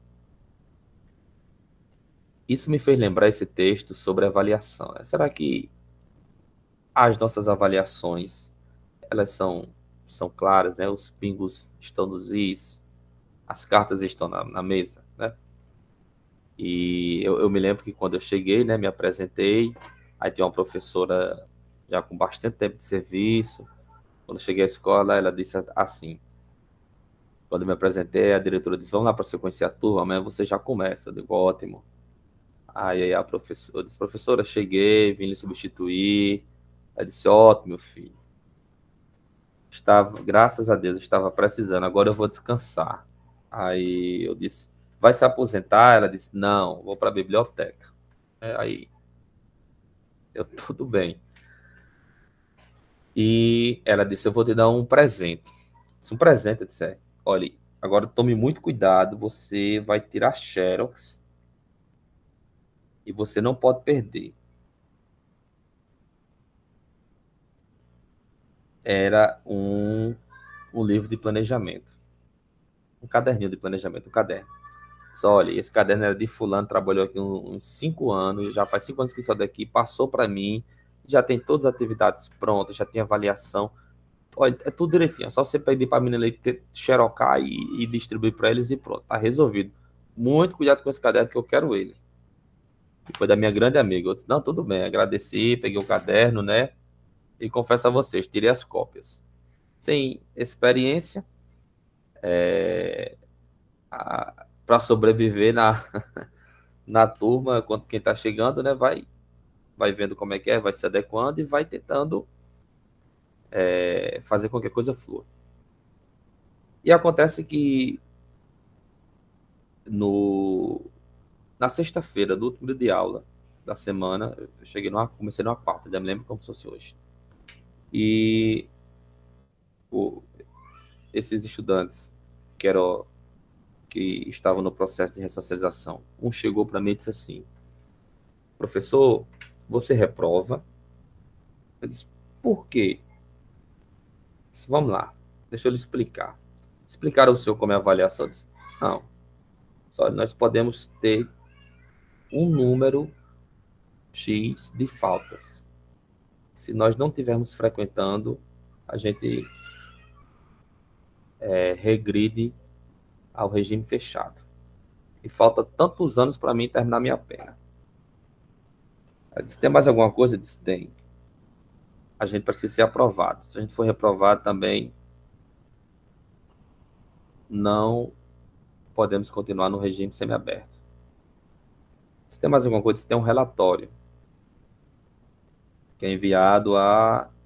Isso me fez lembrar esse texto sobre avaliação. Será que as nossas avaliações elas são claras, né? Os pingos estão nos is, as cartas estão na mesa, né? E eu me lembro que quando eu cheguei, né, me apresentei, aí tinha uma professora já com bastante tempo de serviço. Quando eu cheguei à escola, ela disse assim, quando eu me apresentei, a diretora disse, vamos lá para você conhecer a turma, amanhã você já começa. Eu digo, ótimo. Aí a professora disse, professora, cheguei, vim lhe substituir. Ela disse, ótimo, meu filho. Graças a Deus, eu estava precisando, agora eu vou descansar. Aí eu disse, vai se aposentar? Ela disse, não, vou para a biblioteca. Aí, tudo bem. E ela disse, eu vou te dar um presente. Um presente, eu disse, olha, agora tome muito cuidado, você vai tirar xerox e você não pode perder. Era um livro de planejamento. Um caderninho de planejamento, um caderno. Só, olha, esse caderno era de fulano, trabalhou aqui uns 5 anos, já faz 5 anos que saiu daqui, passou para mim, já tem todas as atividades prontas, já tem avaliação. Olha, é tudo direitinho, é só você pedir para a menina ali xerocar e distribuir para eles e pronto, tá resolvido. Muito cuidado com esse caderno que eu quero ele. E foi da minha grande amiga. Eu disse, não, tudo bem, agradeci, peguei o caderno, né? E confesso a vocês, tirei as cópias. Sem experiência, para sobreviver na turma, quando quem está chegando, né, vai vendo como é que é, vai se adequando e vai tentando fazer qualquer coisa flua. E acontece que na sexta-feira, do último dia de aula da semana, eu comecei numa pauta, já me lembro como se fosse hoje. E esses estudantes que estavam no processo de ressocialização, um chegou para mim e disse assim, professor, você reprova? Eu disse, por quê? Eu disse, vamos lá, deixa eu lhe explicar. Explicaram ao senhor como é a avaliação? Eu disse, não, só nós podemos ter um número X de faltas. Se nós não estivermos frequentando, a gente regride ao regime fechado. E falta tantos anos para mim terminar minha pena. Eu disse, tem mais alguma coisa? Eu disse, tem. A gente precisa ser aprovado. Se a gente for reprovado também, não podemos continuar no regime semiaberto. Se tem mais alguma coisa, se tem um relatório que é enviado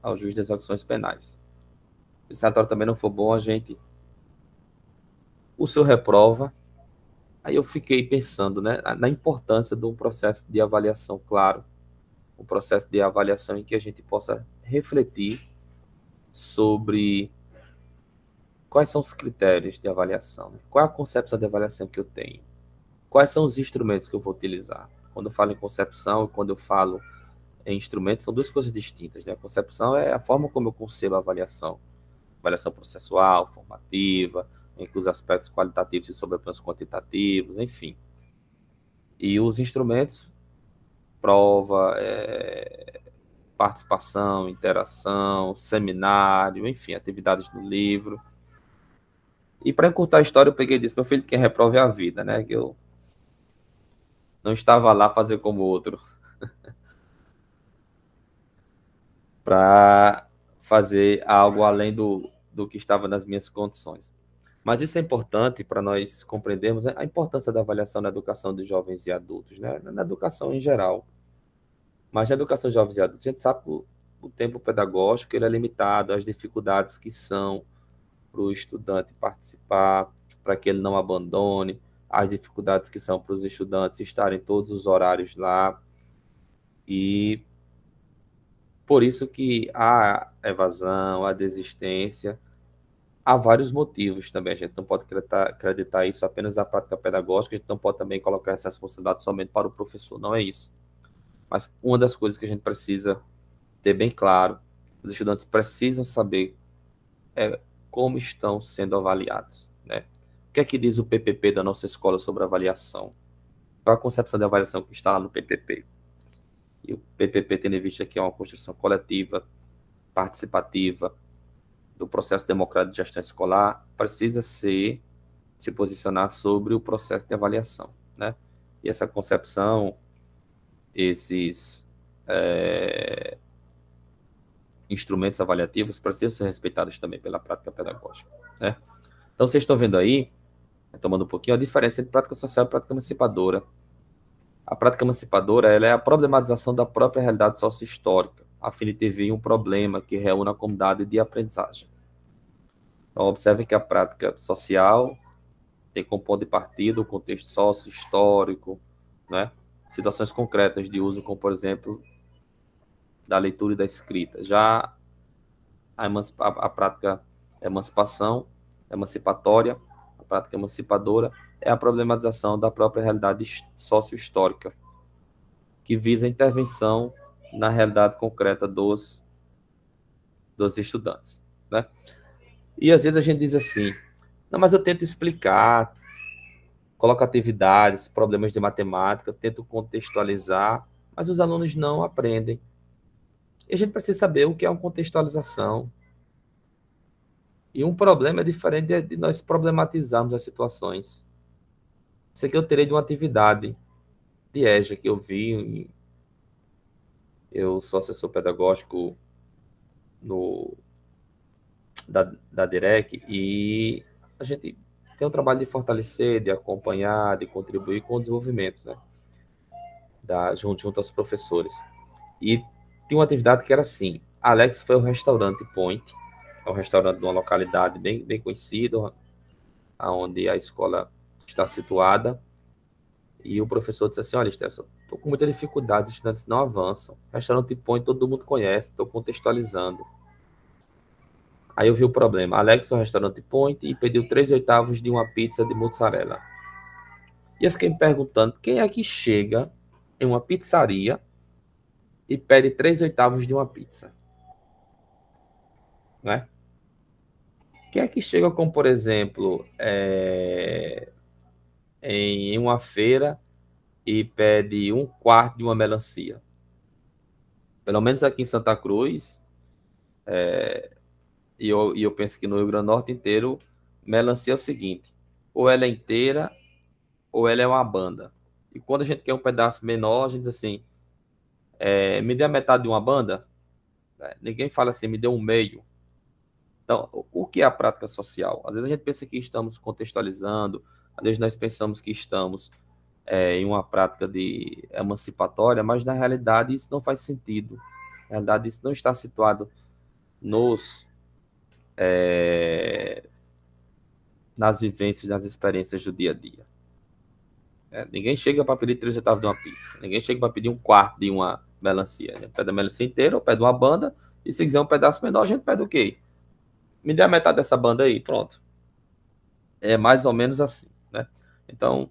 ao juiz das execuções penais. Se esse relatório também não for bom, o senhor reprova. Aí eu fiquei pensando, né, na importância de um processo de avaliação claro, um processo de avaliação em que a gente possa refletir sobre quais são os critérios de avaliação, né? Qual é a concepção de avaliação que eu tenho, quais são os instrumentos que eu vou utilizar. Quando eu falo em concepção e quando eu falo em instrumentos, são duas coisas distintas, né? A concepção é a forma como eu concebo a avaliação processual, formativa, inclui os aspectos qualitativos e sobreplanos quantitativos, enfim. E os instrumentos, prova, participação, interação, seminário, enfim, atividades no livro. E para encurtar a história, eu peguei e disse, meu filho, quem reprova é a vida, né? Que eu não estava lá fazer como outro. para fazer algo além do que estava nas minhas condições. Mas isso é importante para nós compreendermos a importância da avaliação na educação de jovens e adultos, né? Na educação em geral. Mas na educação de jovens e adultos, a gente sabe que o tempo pedagógico ele é limitado, as dificuldades que são para o estudante participar, para que ele não abandone, as dificuldades que são para os estudantes estarem todos os horários lá. E por isso que há evasão, a desistência, há vários motivos também. A gente não pode acreditar isso apenas à prática pedagógica, a gente não pode também colocar essa responsabilidade somente para o professor, não é isso. Mas uma das coisas que a gente precisa ter bem claro, os estudantes precisam saber como estão sendo avaliados, né? O que é que diz o PPP da nossa escola sobre avaliação? Qual a concepção de avaliação que está lá no PPP? E o PPP, tendo em vista que é uma construção coletiva, participativa, do processo democrático de gestão escolar, precisa se posicionar sobre o processo de avaliação, né? E essa concepção, esses instrumentos avaliativos precisam ser respeitados também pela prática pedagógica, né? Então, vocês estão vendo aí, tomando um pouquinho, a diferença entre prática social e prática emancipadora. A prática emancipadora ela é a problematização da própria realidade socio-histórica, a fim de ter vir um problema que reúna a comunidade de aprendizagem. Então, observe que a prática social tem como ponto de partida o contexto socio-histórico, né? Situações concretas de uso, como, por exemplo, da leitura e da escrita. Já a prática emancipatória, a prática emancipadora, é a problematização da própria realidade socio-histórica, que visa a intervenção na realidade concreta dos estudantes, né? E às vezes a gente diz assim, não, mas eu tento explicar, coloco atividades, problemas de matemática, tento contextualizar, mas os alunos não aprendem. E a gente precisa saber o que é uma contextualização. E um problema é diferente de nós problematizarmos as situações. Isso aqui eu terei de uma atividade de EJA que eu vi. Eu sou assessor pedagógico da DIREC e a gente tem um trabalho de fortalecer, de acompanhar, de contribuir com o desenvolvimento, né? Junto aos professores. E tinha uma atividade que era assim, Alex foi ao restaurante Point, é um restaurante de uma localidade bem conhecida, onde a escola está situada, e o professor disse assim, olha, Stessa, estou com muita dificuldade, os estudantes não avançam, restaurante Point todo mundo conhece, estou contextualizando. Aí eu vi o problema, Alex foi ao restaurante Point e pediu 3/8 de uma pizza de mozzarella. E eu fiquei me perguntando, quem é que chega em uma pizzaria e pede 3/8 de uma pizza? Né? Quem é que chega como, por exemplo, em uma feira e pede 1/4 de uma melancia? Pelo menos aqui em Santa Cruz, e eu penso que no Rio Grande do Norte inteiro, melancia é o seguinte, ou ela é inteira, ou ela é uma banda. E quando a gente quer um pedaço menor, a gente diz assim, me dê a metade de uma banda? Ninguém fala assim, me dê um meio. Então, o que é a prática social? Às vezes a gente pensa que estamos contextualizando, às vezes nós pensamos que estamos em uma prática de emancipatória, mas na realidade isso não faz sentido. Na realidade isso não está situado nas vivências, nas experiências do dia a dia. Ninguém chega para pedir 3/8 de uma pizza, ninguém chega para pedir 1/4 de uma melancia. A gente pede a melancia inteira, ou pede uma banda, e se quiser um pedaço menor, a gente pede o quê? Me dê a metade dessa banda aí, pronto. É mais ou menos assim, né? Então,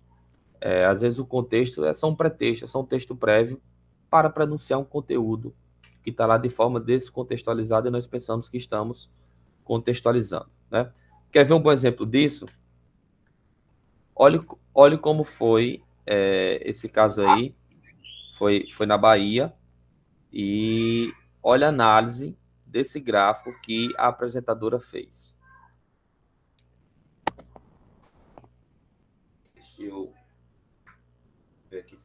às vezes o contexto é só um pretexto, é só um texto prévio para pronunciar um conteúdo que está lá de forma descontextualizada e nós pensamos que estamos contextualizando, né? Quer ver um bom exemplo disso? Olhe como foi esse caso aí, foi na Bahia, e olha a análise desse gráfico que a apresentadora fez. Deixa eu ver aqui.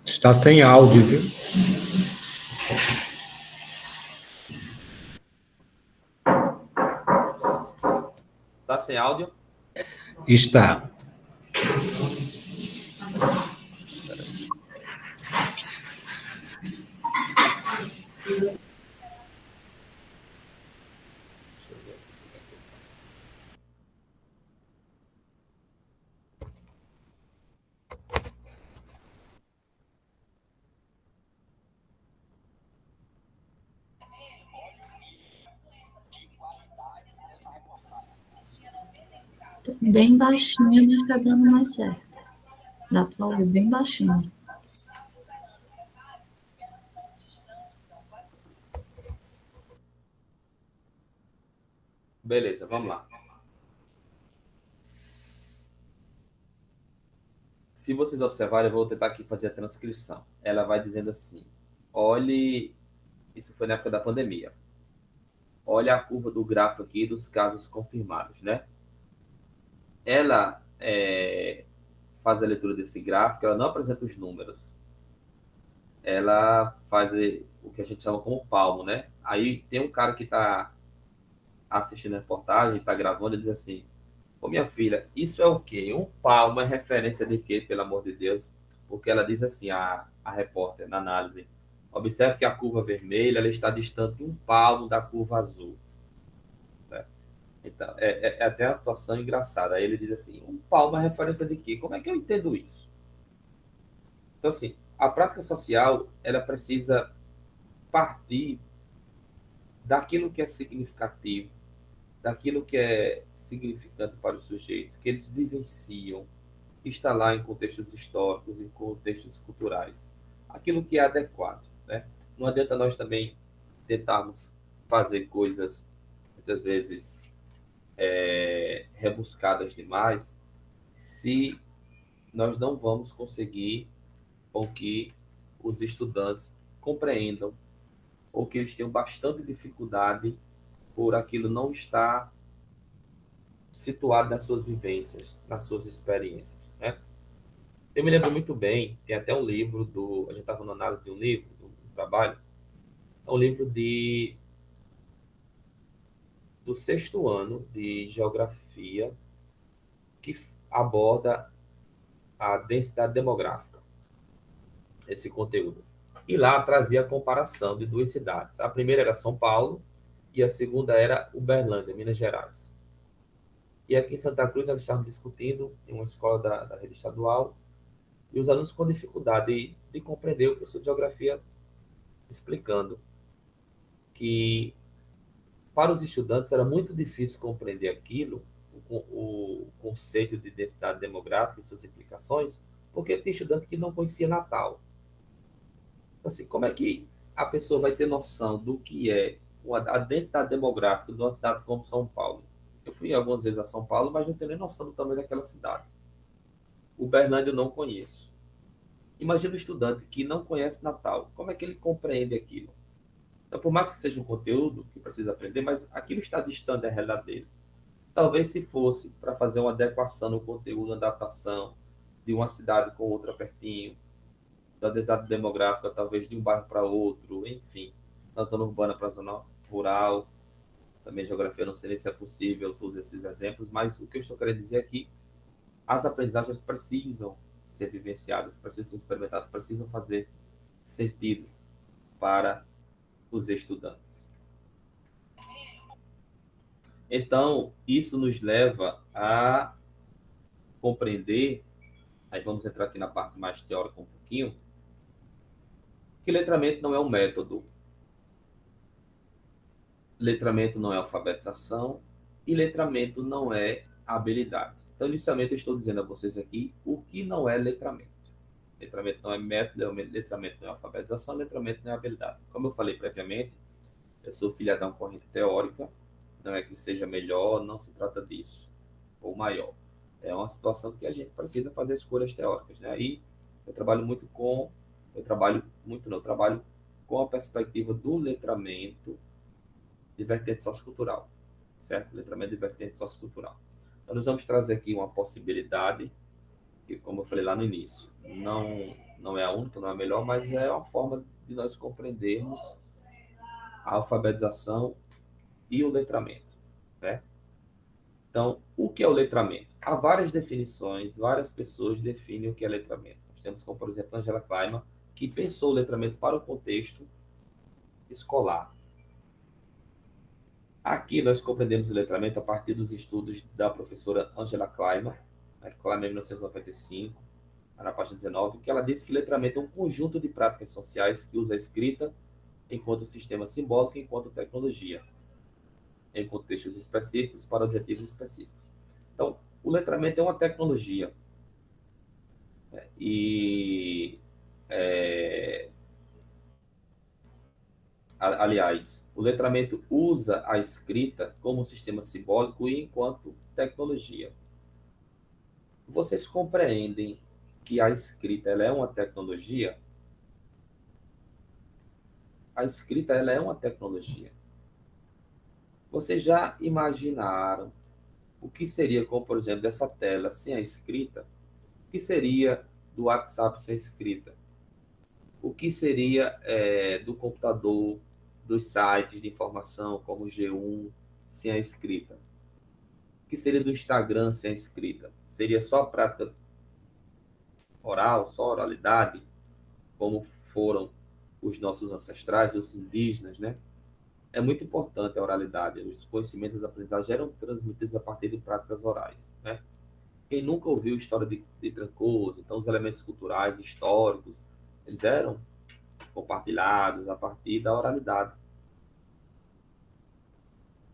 Está sem áudio, viu? Tá sem áudio? Está. Bem baixinho, mas está dando mais certo. Dá para ouvir bem baixinho. Beleza, vamos lá. Se vocês observarem, eu vou tentar aqui fazer a transcrição. Ela vai dizendo assim: olhe, isso foi na época da pandemia. Olha a curva do gráfico aqui dos casos confirmados, né? Ela faz a leitura desse gráfico, ela não apresenta os números. Ela faz o que a gente chama como palmo, né? Aí tem um cara que está assistindo a reportagem, está gravando e diz assim: ô minha filha, isso é o quê? Um palmo é referência de quê, pelo amor de Deus? Porque ela diz assim, a repórter, na análise: observe que a curva vermelha ela está distante um palmo da curva azul. Né? Então, é até uma situação engraçada. Aí ele diz assim: um palmo é referência de quê? Como é que eu entendo isso? Então, assim, a prática social, ela precisa partir daquilo que é significativo, daquilo que é significante para os sujeitos, que eles vivenciam, que está lá em contextos históricos, em contextos culturais. Aquilo que é adequado. Né? Não adianta nós também tentarmos fazer coisas, muitas vezes, rebuscadas demais, se nós não vamos conseguir com que os estudantes compreendam ou que eles tenham bastante dificuldade por aquilo não estar situado nas suas vivências, nas suas experiências. Né? Eu me lembro muito bem, tem até um livro a gente estava na análise de um livro, do trabalho, é um livro do sexto ano de geografia que aborda a densidade demográfica, esse conteúdo. E lá trazia a comparação de duas cidades. A primeira era São Paulo e a segunda era Uberlândia, Minas Gerais. E aqui em Santa Cruz nós estávamos discutindo em uma escola da rede estadual e os alunos com dificuldade de compreender o professor de geografia explicando que para os estudantes era muito difícil compreender aquilo, o conceito de densidade demográfica e suas implicações, porque tem estudante que não conhecia Natal. Então, assim, como é que a pessoa vai ter noção do que é a densidade demográfica de uma cidade como São Paulo? Eu fui algumas vezes a São Paulo, mas não tenho nem noção do tamanho daquela cidade. Uberlândia eu não conheço. Imagina um estudante que não conhece Natal. Como é que ele compreende aquilo? Então, por mais que seja um conteúdo que precisa aprender, mas aquilo está distante da realidade dele. Talvez se fosse para fazer uma adequação no conteúdo, uma adaptação de uma cidade com outra pertinho, da densidade demográfica, talvez de um bairro para outro, enfim, da zona urbana para a zona rural, também geografia, não sei nem se é possível todos esses exemplos, mas o que eu estou querendo dizer aqui, as aprendizagens precisam ser vivenciadas, precisam ser experimentadas, precisam fazer sentido para os estudantes. Então, isso nos leva a compreender, aí vamos entrar aqui na parte mais teórica um pouquinho, que letramento não é um método, letramento não é alfabetização e letramento não é habilidade. Então, inicialmente, eu estou dizendo a vocês aqui o que não é letramento. Letramento não é método, letramento não é alfabetização, letramento não é habilidade. Como eu falei previamente, eu sou filiado a uma corrente teórica, não é que seja melhor, não se trata disso, ou maior. É uma situação que a gente precisa fazer escolhas teóricas. Né? Aí eu trabalho com a perspectiva do letramento de vertente sociocultural, certo? Letramento de vertente sociocultural. Então, nós vamos trazer aqui uma possibilidade, que, como eu falei lá no início, não é a única, não é a melhor, mas é uma forma de nós compreendermos a alfabetização e o letramento, né? Então, o que é o letramento? Há várias definições, várias pessoas definem o que é letramento. Nós temos como, por exemplo, Angela Kleiman, que pensou o letramento para o contexto escolar. Aqui nós compreendemos o letramento a partir dos estudos da professora Angela Kleiman, Kleiman em 1995, na página 19, que ela disse que letramento é um conjunto de práticas sociais que usa a escrita enquanto sistema simbólico e enquanto tecnologia, em contextos específicos para objetivos específicos. Então, o letramento é uma tecnologia. E, aliás, o letramento usa a escrita como sistema simbólico e enquanto tecnologia. Vocês compreendem que a escrita ela é uma tecnologia? A escrita ela é uma tecnologia. Vocês já imaginaram o que seria, como por exemplo, dessa tela sem a escrita? O que seria do WhatsApp sem escrita? O que seria do computador, dos sites de informação como o G1 sem a escrita? O que seria do Instagram sem a escrita? Seria só prática oral, só oralidade, como foram os nossos ancestrais, os indígenas, né? É muito importante a oralidade. Os conhecimentos aprendizados eram transmitidos a partir de práticas orais, né? Quem nunca ouviu história de Trancoso, então os elementos culturais, históricos, eles eram compartilhados a partir da oralidade.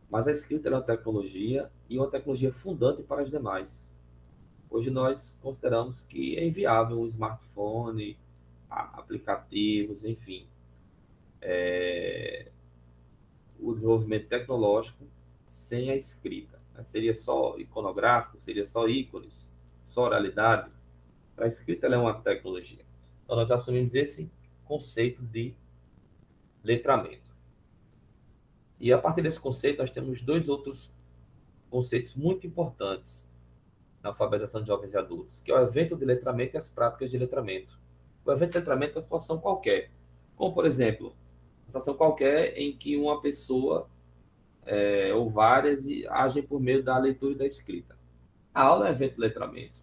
Mas a escrita é uma tecnologia e uma tecnologia fundante para as demais. Hoje nós consideramos que é inviável um smartphone, aplicativos, enfim, o desenvolvimento tecnológico sem a escrita. Seria só iconográfico, seria só ícones, só oralidade. A escrita ela é uma tecnologia. Então nós assumimos esse conceito de letramento. E a partir desse conceito nós temos dois outros conceitos muito importantes na alfabetização de jovens e adultos, que é o evento de letramento e as práticas de letramento. O evento de letramento é uma situação qualquer, como por exemplo, uma situação qualquer em que uma pessoa ou várias agem por meio da leitura e da escrita. A aula é um evento de letramento.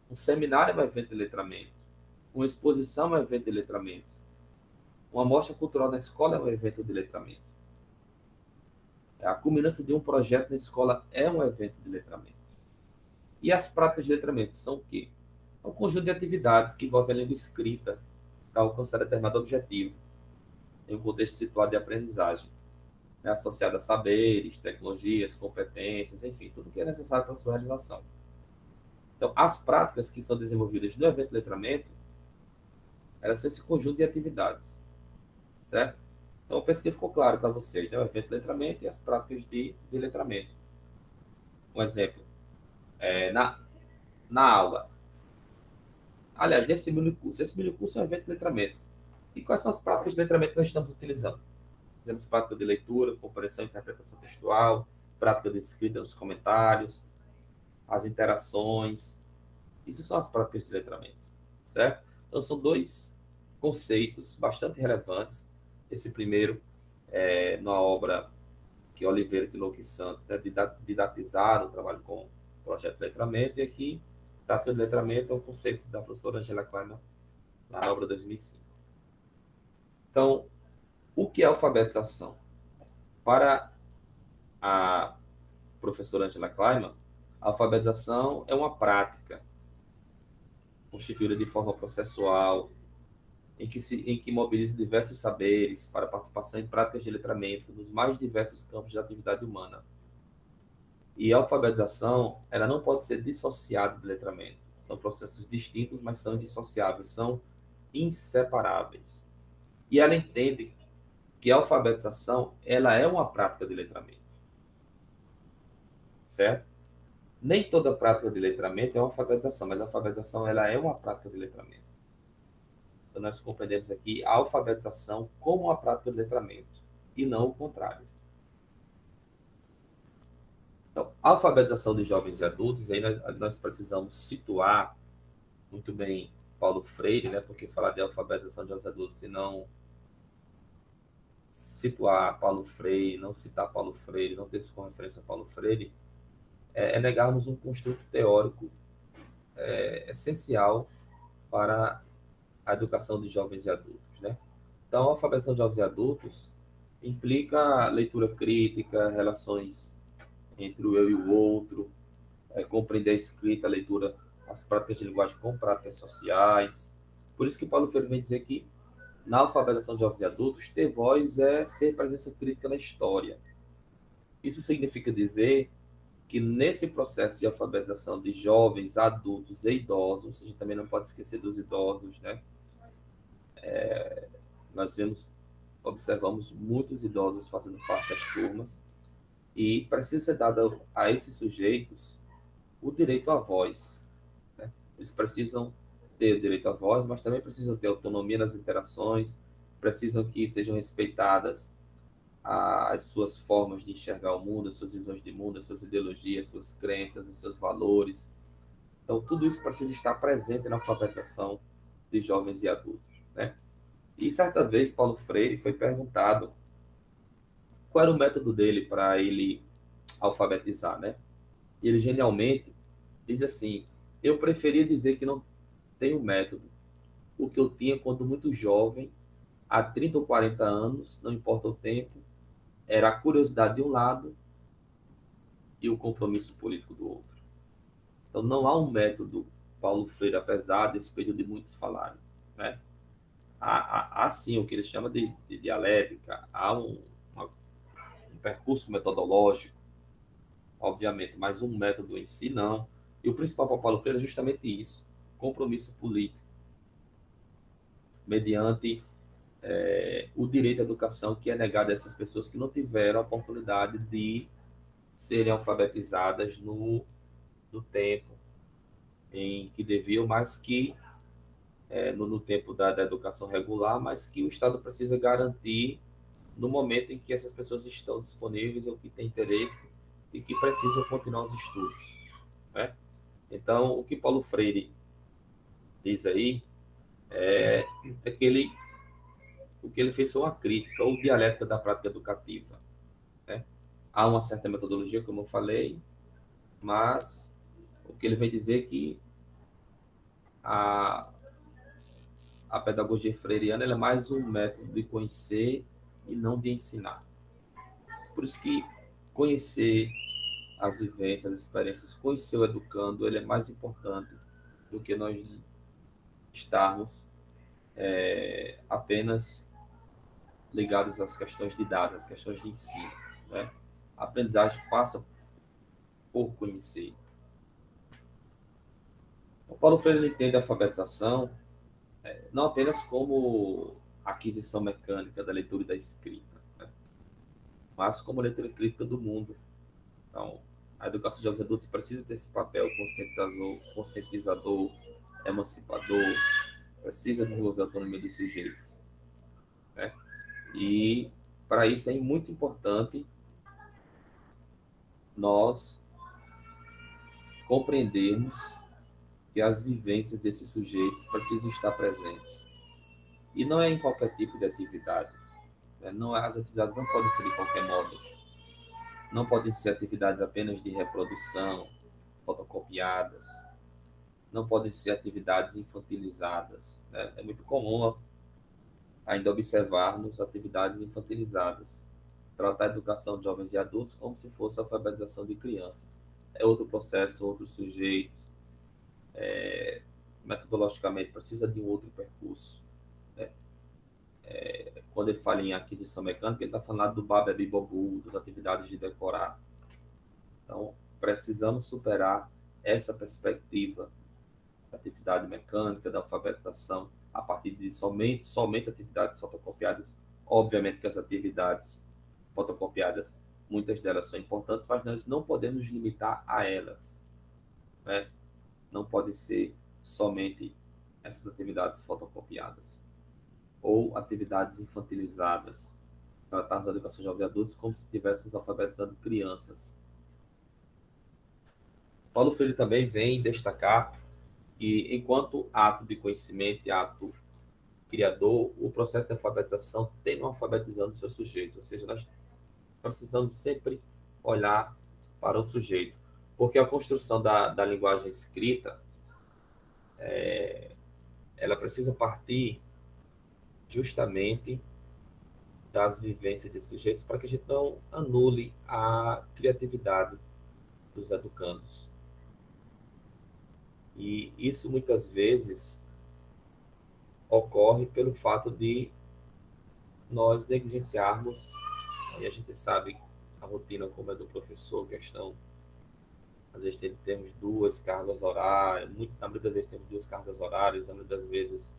Um seminário é um evento de letramento. Uma exposição é um evento de letramento. Uma mostra cultural na escola é um evento de letramento. A culminância de um projeto na escola é um evento de letramento. E as práticas de letramento são o quê? É um conjunto de atividades que envolvem a língua escrita para alcançar determinado objetivo em um contexto situado de aprendizagem, né, associado a saberes, tecnologias, competências, enfim, tudo que é necessário para a sua realização. Então, as práticas que são desenvolvidas no evento de letramento, elas são esse conjunto de atividades, certo? Então, eu penso que ficou claro para vocês, né, o evento de letramento e as práticas de letramento. Um exemplo, na aula. Aliás, nesse minicurso. Esse minicurso é um evento de letramento. E quais são as práticas de letramento que nós estamos utilizando? Temos prática de leitura, compreensão e interpretação textual, prática de escrita nos comentários, as interações. Isso são as práticas de letramento, certo? Então, são dois conceitos bastante relevantes. Esse primeiro é na obra que Oliveira, Tinoco e Santos, né, didatizaram o trabalho com o projeto de letramento, e aqui, prática de letramento é um conceito da professora Angela Kleiman, na obra 2005. Então, o que é alfabetização? Para a professora Angela Kleiman, a alfabetização é uma prática constituída de forma processual, em que mobiliza diversos saberes para participação em práticas de letramento nos mais diversos campos de atividade humana. E a alfabetização, ela não pode ser dissociada do letramento. São processos distintos, mas são indissociáveis, são inseparáveis. E ela entende que a alfabetização, ela é uma prática de letramento. Certo? Nem toda prática de letramento é uma alfabetização, mas a alfabetização, ela é uma prática de letramento. Então, nós compreendemos aqui a alfabetização como uma prática de letramento, e não o contrário. Então, a alfabetização de jovens e adultos, aí nós precisamos situar muito bem Paulo Freire, né? Porque falar de alfabetização de jovens adultos e não situar Paulo Freire, não citar Paulo Freire, não termos como referência a Paulo Freire, é negarmos um construto teórico essencial para a educação de jovens e adultos, né? Então, a alfabetização de jovens e adultos implica leitura crítica, relações entre o eu e o outro, compreender a escrita, a leitura, as práticas de linguagem com práticas sociais. Por isso que Paulo Freire vem dizer que, na alfabetização de jovens e adultos, ter voz é ser presença crítica na história. Isso significa dizer que nesse processo de alfabetização de jovens, adultos e idosos, a gente também não pode esquecer dos idosos, né? Nós observamos muitos idosos fazendo parte das turmas e precisa ser dado a esses sujeitos o direito à voz, né? Eles precisam ter o direito à voz, mas também precisam ter autonomia nas interações, precisam que sejam respeitadas as suas formas de enxergar o mundo, as suas visões de mundo, as suas ideologias, as suas crenças, os seus valores. Então, tudo isso precisa estar presente na alfabetização de jovens e adultos, né? E certa vez, Paulo Freire foi perguntado qual era o método dele para ele alfabetizar, né? E ele genialmente diz assim: eu preferia dizer que não tenho método. O que eu tinha quando muito jovem, há 30 ou 40 anos, não importa o tempo, era a curiosidade de um lado e o compromisso político do outro. Então, não há um método, Paulo Freire, apesar desse período de muitos falarem, né? Há sim o que ele chama de dialética, há um percurso metodológico, obviamente, mas um método em si não. E o principal para Paulo Freire é justamente isso: compromisso político, mediante o direito à educação que é negado a essas pessoas que não tiveram a oportunidade de serem alfabetizadas no tempo em que deviam, mas que no tempo da educação regular, mas que o Estado precisa garantir no momento em que essas pessoas estão disponíveis ou que têm interesse e que precisam continuar os estudos, né? Então, o que Paulo Freire diz aí é que o que ele fez foi uma crítica ou dialética da prática educativa, né? Há uma certa metodologia, como eu falei, mas o que ele vem dizer é que a, a pedagogia freiriana é mais um método de conhecer e não de ensinar. Por isso que conhecer as vivências, as experiências, conhecer o educando, ele é mais importante do que nós estarmos apenas ligados às questões de dados, às questões de ensino, né? A aprendizagem passa por conhecer. O Paulo Freire entende a alfabetização não apenas como aquisição mecânica da leitura e da escrita, né? Mas como leitura crítica do mundo. Então, a educação de jovens adultos precisa ter esse papel conscientizador, emancipador, precisa desenvolver a autonomia dos sujeitos, né? E, para isso, é muito importante nós compreendermos que as vivências desses sujeitos precisam estar presentes. E não é em qualquer tipo de atividade, né? As atividades não podem ser de qualquer modo. Não podem ser atividades apenas de reprodução, fotocopiadas. Não podem ser atividades infantilizadas, né? É muito comum ainda observarmos atividades infantilizadas. Tratar a educação de jovens e adultos como se fosse a alfabetização de crianças. É outro processo, outros sujeitos. Metodologicamente precisa de um outro percurso, né? Quando ele fala em aquisição mecânica, ele está falando do Baba Bibobu, das atividades de decorar. Então, precisamos superar essa perspectiva da atividade mecânica, da alfabetização, a partir de somente atividades fotocopiadas. Obviamente que as atividades fotocopiadas, muitas delas são importantes, mas nós não podemos limitar a elas, né? Não pode ser somente essas atividades fotocopiadas ou atividades infantilizadas. Tratarmos a educação de jovens e adultos como se estivéssemos alfabetizando crianças. Paulo Freire também vem destacar que, enquanto ato de conhecimento e ato criador, o processo de alfabetização tem um alfabetizando o seu sujeito, ou seja, nós precisamos sempre olhar para o sujeito, porque a construção da linguagem escrita, ela precisa partir justamente das vivências de sujeitos para que a gente não anule a criatividade dos educandos. E isso muitas vezes ocorre pelo fato de nós negligenciarmos, e a gente sabe a rotina como é do professor, questão, às vezes temos duas cargas horárias, na maioria das vezes temos duas cargas horárias, na maioria das vezes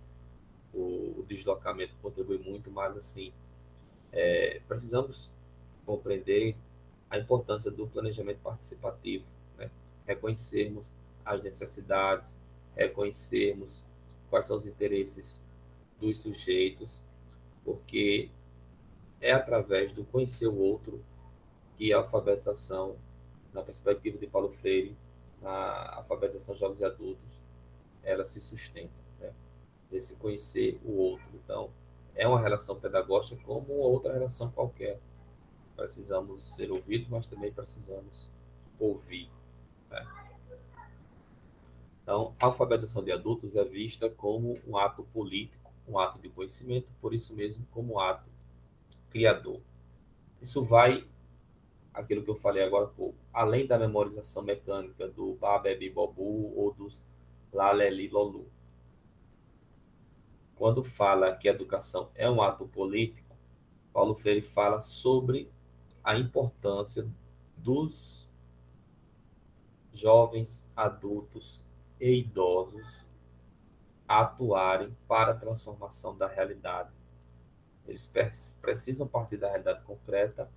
o deslocamento contribui muito, mas assim, precisamos compreender a importância do planejamento participativo, né? Reconhecermos as necessidades, reconhecermos quais são os interesses dos sujeitos, porque é através do conhecer o outro que a alfabetização, na perspectiva de Paulo Freire, a alfabetização de jovens e adultos, ela se sustenta, né? Desse conhecer o outro. Então, é uma relação pedagógica como outra relação qualquer. Precisamos ser ouvidos, mas também precisamos ouvir, né? Então, a alfabetização de adultos é vista como um ato político, um ato de conhecimento, por isso mesmo, como um ato criador. Isso vai, aquilo que eu falei agora há pouco, além da memorização mecânica do Babebi Bobu ou dos Laleli Lolu. Quando fala que a educação é um ato político, Paulo Freire fala sobre a importância dos jovens, adultos e idosos atuarem para a transformação da realidade. Eles precisam partir da realidade concreta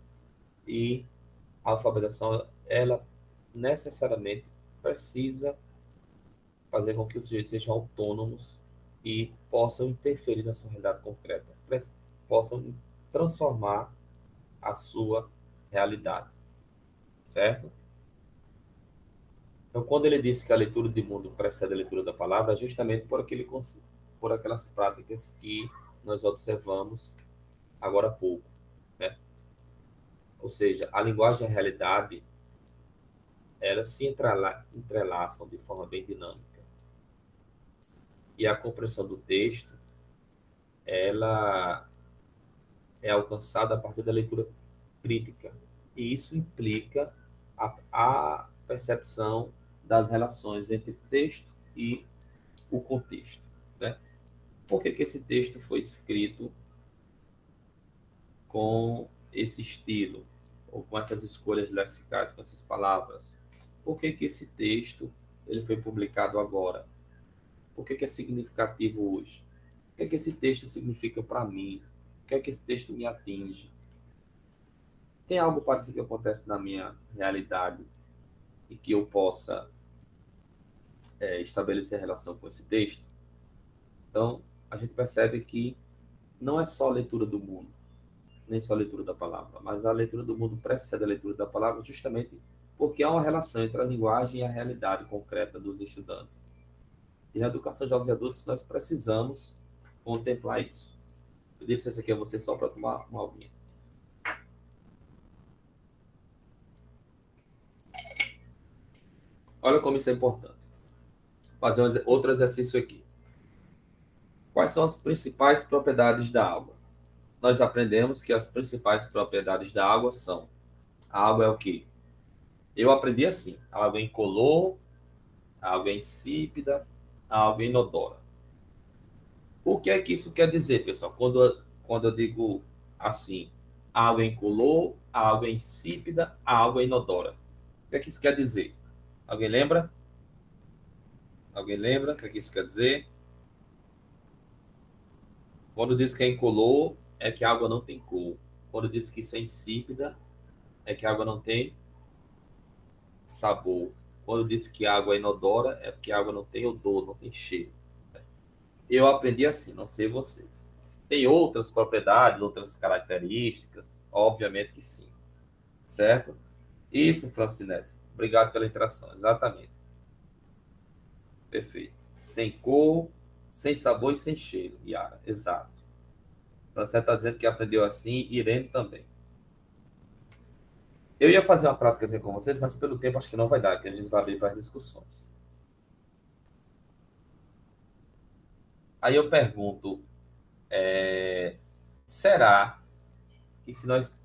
e a alfabetização, ela necessariamente precisa fazer com que os sujeitos sejam autônomos e possam interferir na sua realidade concreta, possam transformar a sua realidade, certo? Então, quando ele disse que a leitura do mundo precede a leitura da palavra, é justamente por aquelas práticas que nós observamos agora há pouco, né? Ou seja, a linguagem e a realidade, elas se entrelaçam de forma bem dinâmica. E a compreensão do texto, ela é alcançada a partir da leitura crítica. E isso implica a percepção das relações entre texto e o contexto, né? Por que esse texto foi escrito com esse estilo, ou com essas escolhas lexicais, com essas palavras? Por que esse texto ele foi publicado agora? Por que é significativo hoje? O que esse texto significa para mim? O que esse texto me atinge? Tem algo parecido que acontece na minha realidade e que eu possa estabelecer relação com esse texto? Então, a gente percebe que não é só a leitura do mundo, nem só a leitura da palavra, mas a leitura do mundo precede a leitura da palavra justamente porque há uma relação entre a linguagem e a realidade concreta dos estudantes. E na educação de jovens e adultos nós precisamos contemplar isso. Eu disse isso aqui a você só para tomar uma aguinha. Olha como isso é importante. Vou fazer outro exercício aqui. Quais são as principais propriedades da água? Nós aprendemos que as principais propriedades da água são: a água é o quê? Eu aprendi assim: a água é incolor, a água é insípida, a água é inodora. O que é que isso quer dizer, pessoal? Quando eu digo assim, a água é incolor, a água é insípida, a água é inodora. O que é que isso quer dizer? Alguém lembra? Alguém lembra o que é que isso quer dizer? Quando diz que é incolor, é que a água não tem cor. Quando diz que isso é insípida, é que a água não tem sabor. Quando diz que a água é inodora, é porque a água não tem odor, não tem cheiro. Eu aprendi assim, não sei vocês. Tem outras propriedades, outras características? Obviamente que sim. Certo? Isso, Francinete. Obrigado pela interação. Exatamente. Perfeito. sem cor, sem sabor e sem cheiro, Yara. Exato. Você está dizendo que aprendeu assim, Irene também. Eu ia fazer uma prática assim com vocês, mas pelo tempo acho que não vai dar, que a gente vai abrir para as discussões. Aí eu pergunto, será que se nós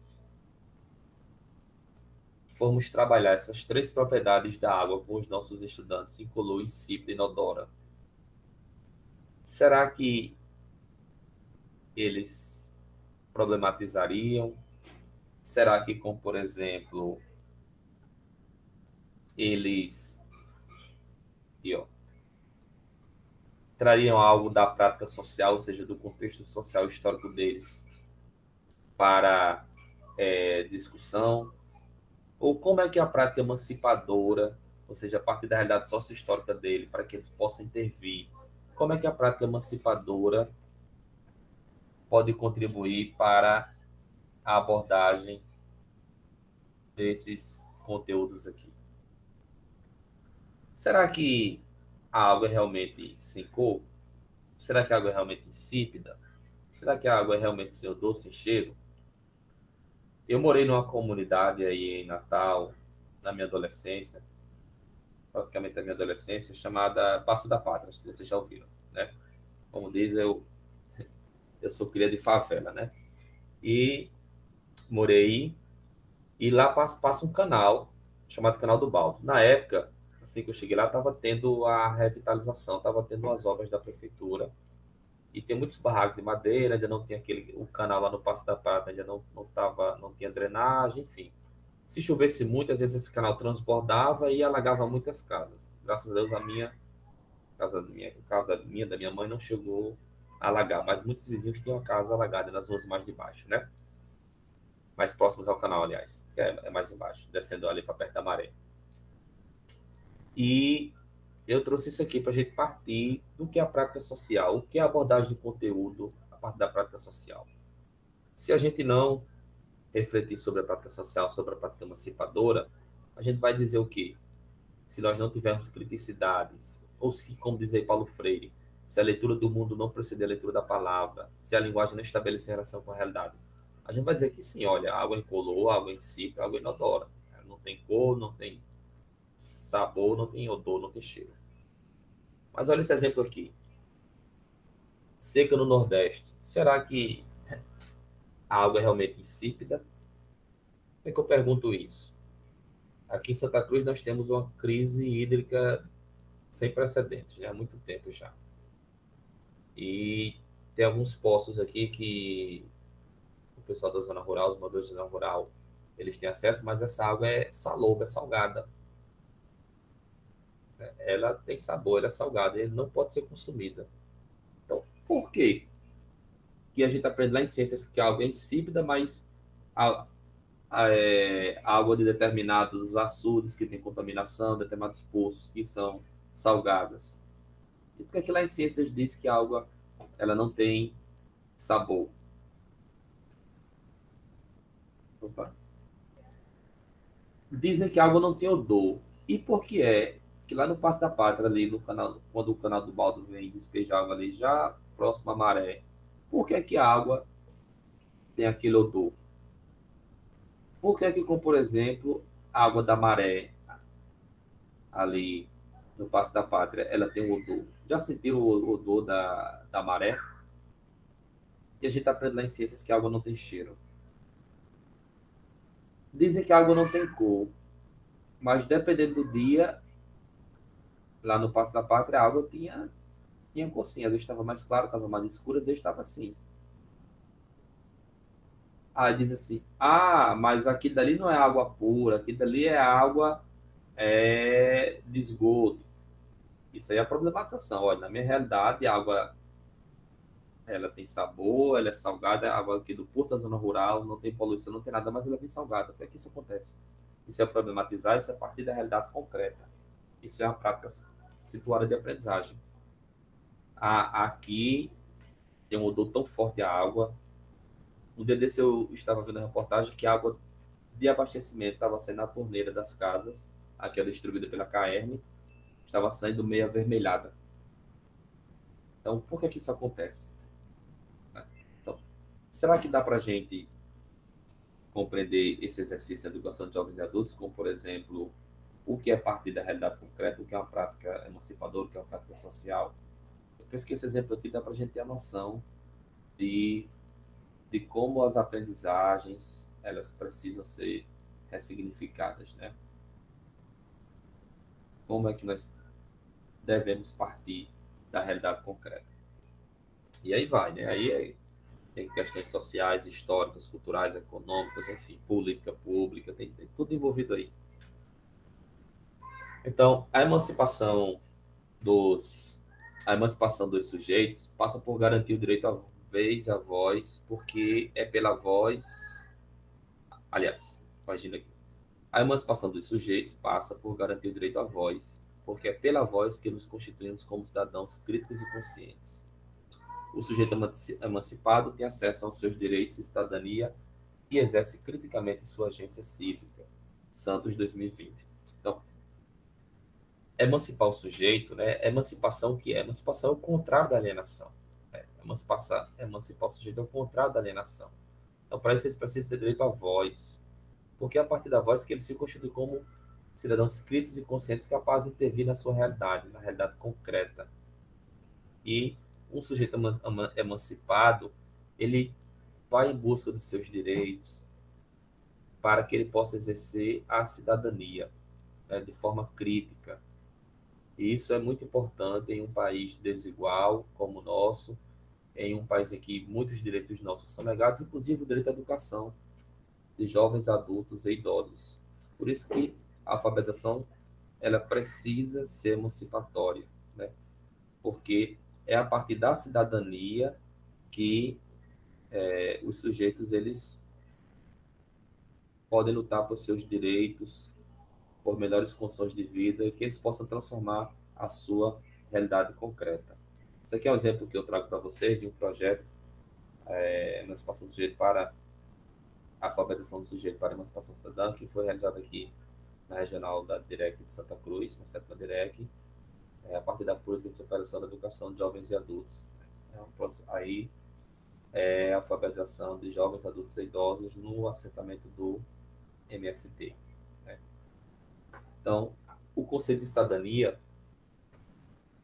formos trabalhar essas 3 propriedades da água com os nossos estudantes, incolor, insípida e inodora, será que eles problematizariam? Será que, como por exemplo, eles trariam algo da prática social, ou seja, do contexto social e histórico deles, para discussão? Ou como é que a prática emancipadora, ou seja, a partir da realidade sócio-histórica dele, para que eles possam intervir, como é que a prática emancipadora pode contribuir para a abordagem desses conteúdos aqui? Será que a água é realmente sem cor? Será que a água é realmente insípida? Será que a água é realmente sem odor, sem cheiro? Eu morei numa comunidade aí em Natal, na minha adolescência, praticamente na minha adolescência, chamada Passo da Pátria, acho que vocês já ouviram, né? Como diz, eu sou cria de favela, né? E morei, e lá passa um canal, chamado Canal do Baldo. Na época, assim que eu cheguei lá, estava tendo a revitalização, estava tendo as obras da prefeitura, e tem muitos barracos de madeira, ainda não tinha o canal lá no Passo da Prata, ainda não tinha drenagem, enfim. Se chovesse muito, às vezes esse canal transbordava e alagava muitas casas. Graças a Deus, a casa da minha mãe não chegou a alagar, mas muitos vizinhos tinham a casa alagada nas ruas mais de baixo, né? Mais próximos ao canal, aliás, que é mais embaixo, descendo ali para perto da maré. E eu trouxe isso aqui para a gente partir do que é a prática social, o que é a abordagem de conteúdo a partir da prática social. Se a gente não refletir sobre a prática social, sobre a prática emancipadora, a gente vai dizer o quê? Se nós não tivermos criticidades, ou se, como diz aí Paulo Freire, se a leitura do mundo não preceder a leitura da palavra, se a linguagem não estabelecer relação com a realidade, a gente vai dizer que sim, olha, água incolor, água insípida, água inodora. Não tem cor, não tem sabor, não tem odor, não tem cheiro. Mas olha esse exemplo aqui. Seca no Nordeste. Será que a água é realmente insípida? Por que eu pergunto isso? Aqui em Santa Cruz nós temos uma crise hídrica sem precedentes, né? Há muito tempo já. E tem alguns poços aqui que o pessoal da zona rural, os moradores da zona rural, eles têm acesso, mas essa água é salobra, é salgada. Ela tem sabor, ela é salgada, e não pode ser consumida. Então, por quê? Que a gente aprende lá em ciências que a água é insípida, mas a água de determinados açudes que tem contaminação, determinados poços que são salgadas. E por que lá em ciências diz que a água ela não tem sabor? Opa. Dizem que a água não tem odor. E por que é que lá no Passo da Pátria, ali no canal, quando o canal do Baldo vem despejar água ali, já próximo à maré, por que é que a água tem aquele odor? Por que é que, como por exemplo, a água da maré, ali no Passo da Pátria, ela tem um odor? Já sentiram o odor da maré? E a gente aprende lá em ciências que a água não tem cheiro. Dizem que a água não tem cor, mas dependendo do dia, lá no Passo da Pátria, a água tinha cor sim. Às vezes estava mais clara, estava mais escura, às vezes estava assim. Aí diz assim, mas aqui dali não é água pura, aqui dali é água de esgoto. Isso aí é a problematização. Olha, na minha realidade, a água ela tem sabor, ela é salgada, a água aqui do poço da zona rural, não tem poluição, não tem nada, mas ela é bem salgada. Por que isso acontece? Isso é problematizar, isso é a partir da realidade concreta. Isso é uma prática situada de aprendizagem. Aqui tem um odor tão forte a água. Um dia desse eu estava vendo a reportagem que a água de abastecimento estava saindo na torneira das casas, aqui é distribuída pela KM, estava saindo meio avermelhada. Então, por que que isso acontece? Então, será que dá para a gente compreender esse exercício de educação de jovens e adultos, como, por exemplo, o que é partir da realidade concreta, o que é uma prática emancipadora, o que é uma prática social? Eu penso que esse exemplo aqui dá para a gente ter a noção de, de como as aprendizagens elas precisam ser ressignificadas, né? Como é que nós devemos partir da realidade concreta? E aí vai, né? Tem questões sociais, históricas, culturais, econômicas, enfim, política pública, tem tudo envolvido aí. Então, dos, a emancipação dos sujeitos passa por garantir o direito à vez e à voz, porque é pela voz. Aliás, imagina aqui. A emancipação dos sujeitos passa por garantir o direito à voz, porque é pela voz que nos constituímos como cidadãos críticos e conscientes. O sujeito emancipado tem acesso aos seus direitos e cidadania e exerce criticamente sua agência cívica. Santos 2020. Então, emancipar o sujeito, né? Emancipação, o que é? Emancipação é o contrário da alienação. Né? Emancipar o sujeito é o contrário da alienação. Então, para isso, eles precisam ter direito à voz, porque é a partir da voz que eles se constituem como cidadãos críticos e conscientes capazes de intervir na sua realidade, na realidade concreta. E um sujeito emancipado, ele vai em busca dos seus direitos para que ele possa exercer a cidadania, né, de forma crítica. E isso é muito importante em um país desigual como o nosso, em um país em que muitos direitos nossos são negados, inclusive o direito à educação de jovens, adultos e idosos. Por isso que a alfabetização ela precisa ser emancipatória, né? Porque é a partir da cidadania que os sujeitos eles podem lutar por seus direitos, por melhores condições de vida e que eles possam transformar a sua realidade concreta. Isso aqui é um exemplo que eu trago para vocês de um projeto emancipação do sujeito para a alfabetização do sujeito para a emancipação cidadã, que foi realizado aqui na regional da DIREC de Santa Cruz, na 7ª DIREC, a partir da política de superação da educação de jovens e adultos. Aí é a alfabetização de jovens, adultos e idosos no assentamento do MST. Né? Então, o conceito de cidadania,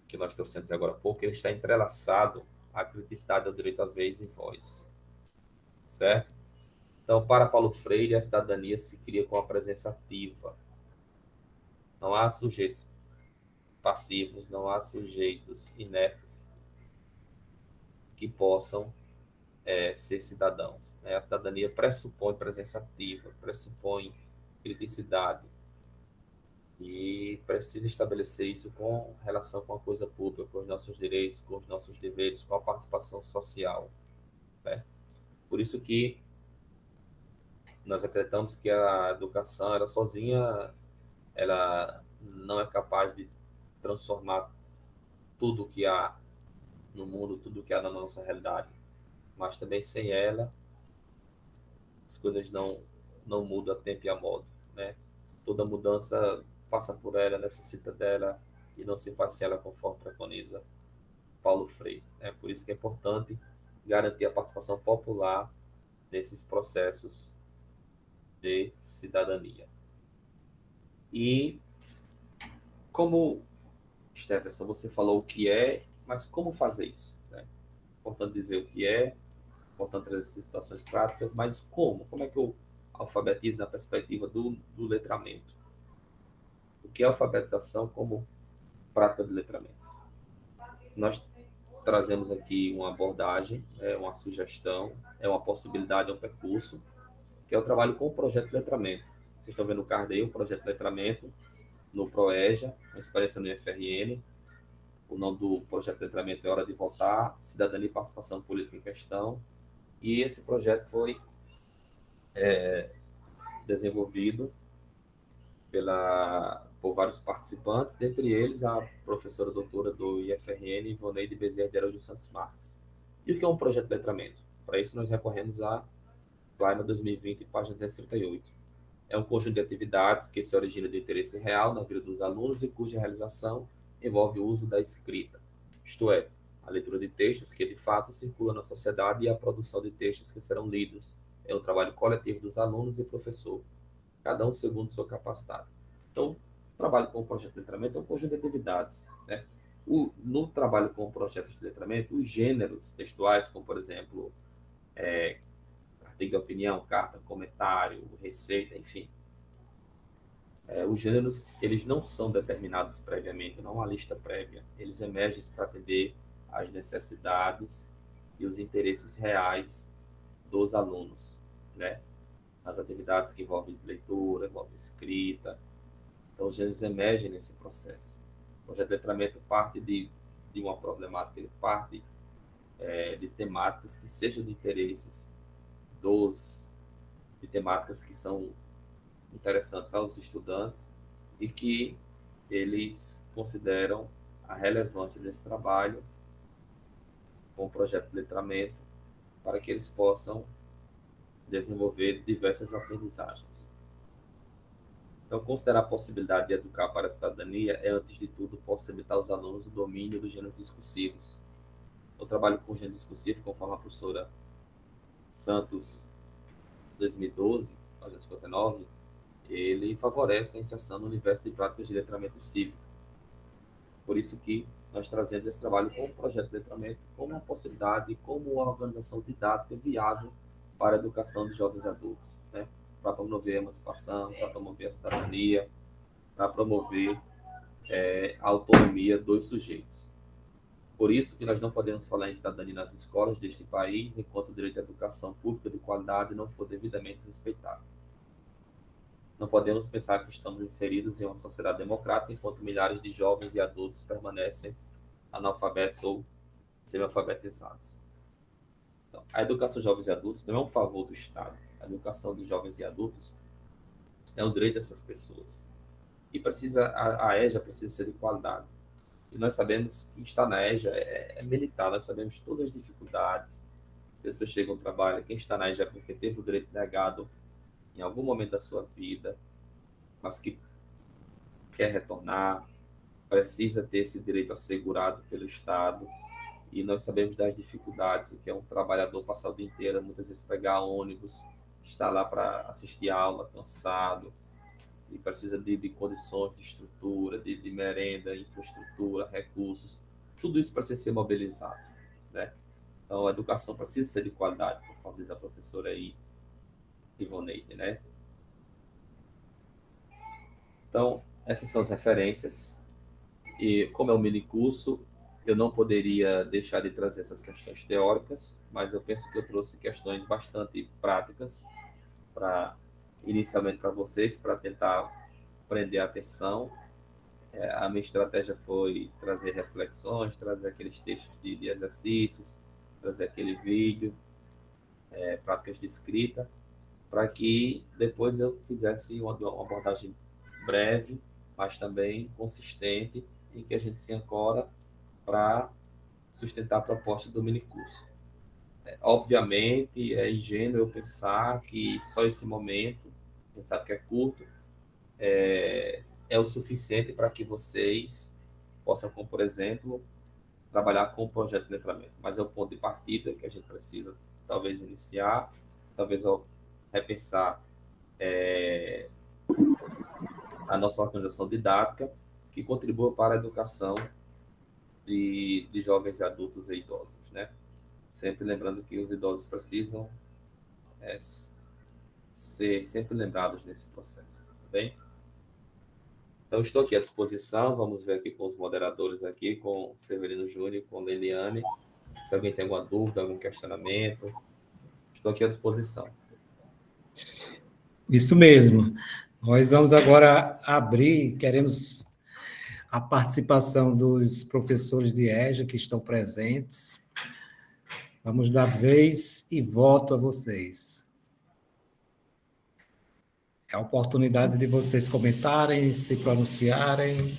que nós trouxemos agora há pouco, ele está entrelaçado à criticidade ao direito à vez e voz. Certo? Então, para Paulo Freire, a cidadania se cria com a presença ativa. Não há sujeitos passivos, não há sujeitos inertes que possam ser cidadãos. Né? A cidadania pressupõe presença ativa, pressupõe criticidade e precisa estabelecer isso com relação com a coisa pública, com os nossos direitos, com os nossos deveres, com a participação social. Né? Por isso que nós acreditamos que a educação, ela sozinha, ela não é capaz de transformar tudo que há no mundo, tudo que há na nossa realidade. Mas também sem ela, as coisas não mudam a tempo e a modo, né? Toda mudança passa por ela, necessita dela e não se faz sem ela, conforme preconiza Paulo Freire. Né? Por isso que é importante garantir a participação popular nesses processos de cidadania. E como, Stephenson, você falou o que é, mas como fazer isso? Né? Importante dizer o que é, importante trazer situações práticas, mas como? Como é que eu alfabetizo na perspectiva do letramento? O que é alfabetização como prática de letramento? Nós trazemos aqui uma abordagem, uma sugestão, uma possibilidade, um percurso, que é o trabalho com o projeto de letramento. Vocês estão vendo o card aí, o projeto de letramento no PROEJA, uma experiência no IFRN. O nome do projeto de letramento é Hora de Votar, Cidadania e Participação Política em Questão. E esse projeto foi desenvolvido por vários participantes, dentre eles a professora doutora do IFRN, Ivoneide Bezerra de Araújo Santos Marques. E o que é um projeto de letramento? Para isso, nós recorremos à Plaima 2020, página 238. É um conjunto de atividades que se origina do interesse real na vida dos alunos e cuja realização envolve o uso da escrita. Isto é, A leitura de textos que, de fato, circulam na sociedade e a produção de textos que serão lidos. É um trabalho coletivo dos alunos e professor, cada um segundo sua capacidade. Então, o trabalho com o projeto de letramento é um conjunto de atividades, né? No trabalho com o projeto de letramento, os gêneros textuais, como, por exemplo, artigo de opinião, carta, comentário, receita, enfim, os gêneros, eles não são determinados previamente, não há lista prévia. Eles emergem para atender às necessidades e os interesses reais dos alunos, né? As atividades que envolvem leitura, envolvem escrita. Então, os gêneros emergem nesse processo. O projeto de letramento parte de uma problemática, ele parte de temáticas que sejam de interesses de temáticas que são interessantes aos estudantes e que eles consideram a relevância desse trabalho com o projeto de letramento para que eles possam desenvolver diversas aprendizagens. Então, considerar a possibilidade de educar para a cidadania é, antes de tudo, possibilitar aos alunos o domínio dos gêneros discursivos. Eu trabalho com gênero discursivo, conforme a professora Santos, 2012, 1959, ele favorece a inserção no universo de práticas de letramento cívico. Por isso que nós trazemos esse trabalho como projeto de letramento, como uma possibilidade, como uma organização didática viável para a educação de jovens adultos, né? Para promover a emancipação, para promover a cidadania, para promover a autonomia dos sujeitos. Por isso que nós não podemos falar em cidadania nas escolas deste país enquanto o direito à educação pública de qualidade não for devidamente respeitado. Não podemos pensar que estamos inseridos em uma sociedade democrática enquanto milhares de jovens e adultos permanecem analfabetos ou semi-alfabetizados. Então, a educação de jovens e adultos não é um favor do Estado. A educação de jovens e adultos é um direito dessas pessoas. E a EJA precisa ser de qualidade. E nós sabemos que estar na EJA é militar, nós sabemos todas as dificuldades. As pessoas chegam ao trabalho, quem está na EJA é porque teve o direito negado em algum momento da sua vida, mas que quer retornar, precisa ter esse direito assegurado pelo Estado. E nós sabemos das dificuldades, o que é um trabalhador passar o dia inteiro, muitas vezes pegar ônibus, estar lá para assistir a aula cansado, e precisa de condições de estrutura, de merenda, infraestrutura, recursos, tudo isso precisa ser mobilizado, né? Então, a educação precisa ser de qualidade, conforme diz a professora aí, Ivoneide, né? Então, essas são as referências. E como é um minicurso, eu não poderia deixar de trazer essas questões teóricas, mas eu penso que eu trouxe questões bastante práticas, inicialmente para vocês, para tentar prender a atenção. A minha estratégia foi trazer reflexões, trazer aqueles textos de exercícios, trazer aquele vídeo, práticas de escrita, para que depois eu fizesse uma abordagem breve, mas também consistente, em que a gente se ancora para sustentar a proposta do minicurso. Obviamente, é ingênuo eu pensar que só esse momento, a gente sabe que é curto, é o suficiente para que vocês possam, como, por exemplo, trabalhar com o projeto de letramento. Mas é o ponto de partida que a gente precisa, talvez, iniciar, talvez repensar a nossa organização didática, que contribua para a educação de jovens e adultos e idosos, né? Sempre lembrando que os idosos precisam ser sempre lembrados nesse processo, tá bem? Então, estou aqui à disposição, vamos ver aqui com os moderadores aqui, com o Severino Júnior e com a Leliane, se alguém tem alguma dúvida, algum questionamento, estou aqui à disposição. Isso mesmo. Nós vamos agora abrir, queremos a participação dos professores de EJA que estão presentes. Vamos dar vez e voto a vocês. É a oportunidade de vocês comentarem, se pronunciarem,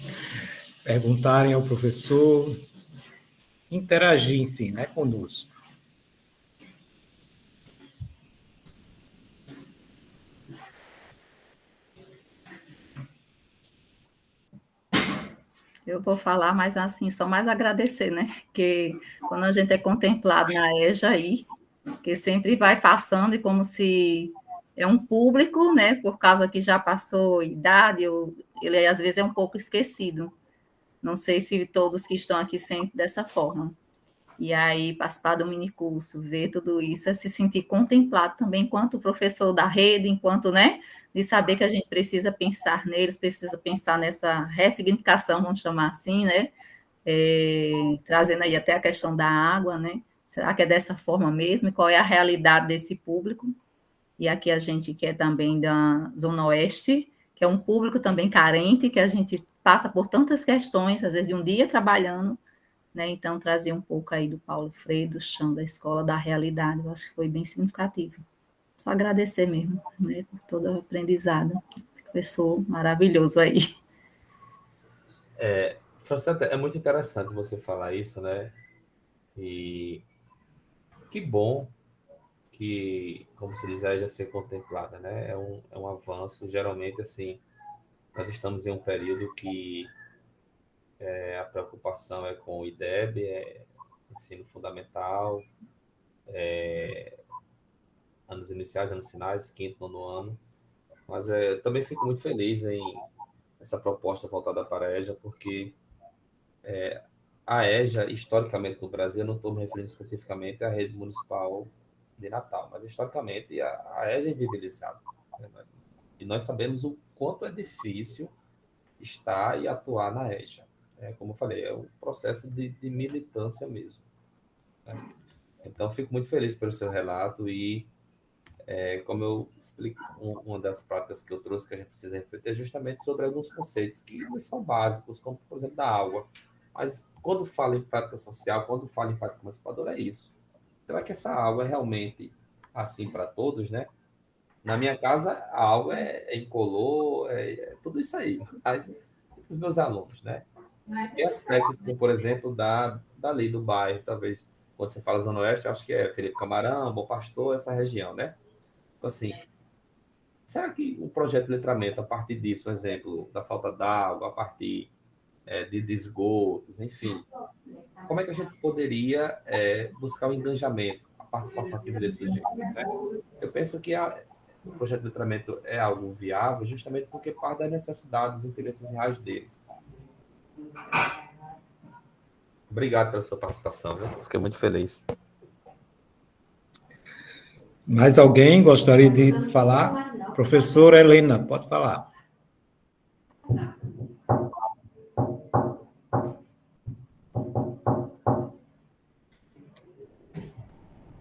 perguntarem ao professor, interagir, enfim, né, conosco. Eu vou falar, mas assim, só mais agradecer, né? Porque quando a gente é contemplado na EJA aí, que sempre vai passando e como se é um público, né? Por causa que já passou idade, ele às vezes é um pouco esquecido. Não sei se todos que estão aqui sentem dessa forma. E aí, participar do minicurso, ver tudo isso, é se sentir contemplado também enquanto professor da rede, enquanto, né, de saber que a gente precisa pensar neles, precisa pensar nessa ressignificação, vamos chamar assim, né, trazendo aí até a questão da água, né, será que é dessa forma mesmo? E qual é a realidade desse público? E aqui a gente que é também da Zona Oeste, que é um público também carente, que a gente passa por tantas questões, às vezes de um dia trabalhando, né? Então, trazer um pouco aí do Paulo Freire, do chão da escola, da realidade, eu acho que foi bem significativo. Só agradecer mesmo, né, por todo o aprendizado. Professor maravilhoso aí. Franceta, é muito interessante você falar isso, né? E que bom que, como se diz, já ser contemplada, né? É um avanço. Geralmente, assim, nós estamos em um período que a preocupação é com o IDEB, ensino fundamental, anos iniciais, anos finais, quinto, nono ano. Mas também fico muito feliz em essa proposta voltada para a EJA, porque a EJA, historicamente no Brasil, eu não estou me referindo especificamente à rede municipal de Natal, mas historicamente a EJA é inviabilizada, né? E nós sabemos o quanto é difícil estar e atuar na EJA. Como eu falei, é um processo de militância mesmo, né? Então, fico muito feliz pelo seu relato e, como eu explico, uma das práticas que eu trouxe que a gente precisa refletir é justamente sobre alguns conceitos que não são básicos, como, por exemplo, da água. Mas, quando fala em prática social, quando fala em prática emancipadora, é isso. Será que essa água é realmente assim para todos, né? Na minha casa, a água é incolor, é tudo isso aí. Mas, os meus alunos, né? E aspectos, como, por exemplo, da lei do bairro, talvez, quando você fala Zona Oeste, eu acho que é Felipe Camarão, Bom Pastor, essa região, né? Então, assim, será que o projeto de letramento, a partir disso, um exemplo da falta d'água, a partir de esgotos, enfim, como é que a gente poderia buscar o engajamento, a participação ativa desses jovens, né? Eu penso que o projeto de letramento é algo viável justamente porque parte das necessidades e interesses reais deles. Obrigado pela sua participação, viu? Fiquei muito feliz. Mais alguém gostaria de falar? Professora Helena, pode falar.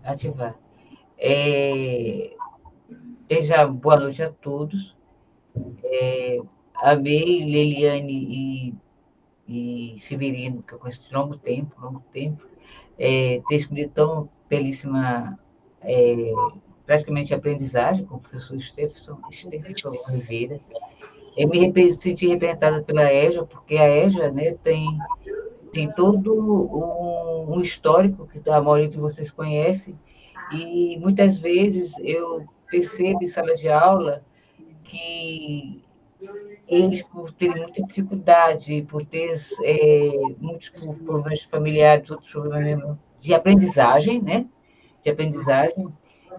Ativar. Desde boa noite a todos. Amei Leliane e Severino, que eu conheço de longo tempo, ter escolhido tão belíssima, praticamente aprendizagem com o professor Stephenson Oliveira. Eu senti representada pela EJA, porque a EJA, né, tem todo um histórico que a maioria de vocês conhece, e muitas vezes eu percebo em sala de aula que eles, por terem muita dificuldade, por ter muitos problemas familiares, outros problemas de aprendizagem, né? De aprendizagem,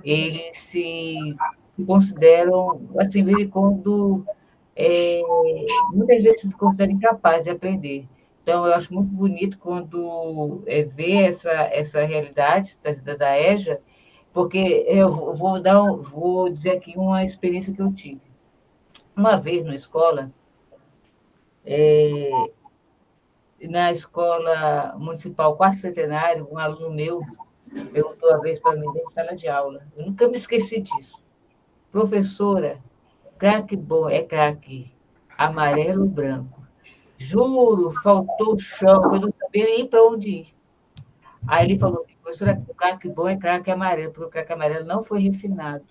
eles se consideram, assim, de vez em quando, muitas vezes se consideram incapazes de aprender. Então, eu acho muito bonito quando vê essa realidade da EJA, porque eu vou dizer aqui uma experiência que eu tive. Uma vez na escola municipal Quarto Centenário, um aluno meu perguntou uma vez para mim em sala de aula. Eu nunca me esqueci disso. Professora, craque bom é craque amarelo ou branco? Juro, faltou chão, eu não sabia nem para onde ir. Aí ele falou assim, professora, craque bom é craque amarelo, porque o craque amarelo não foi refinado.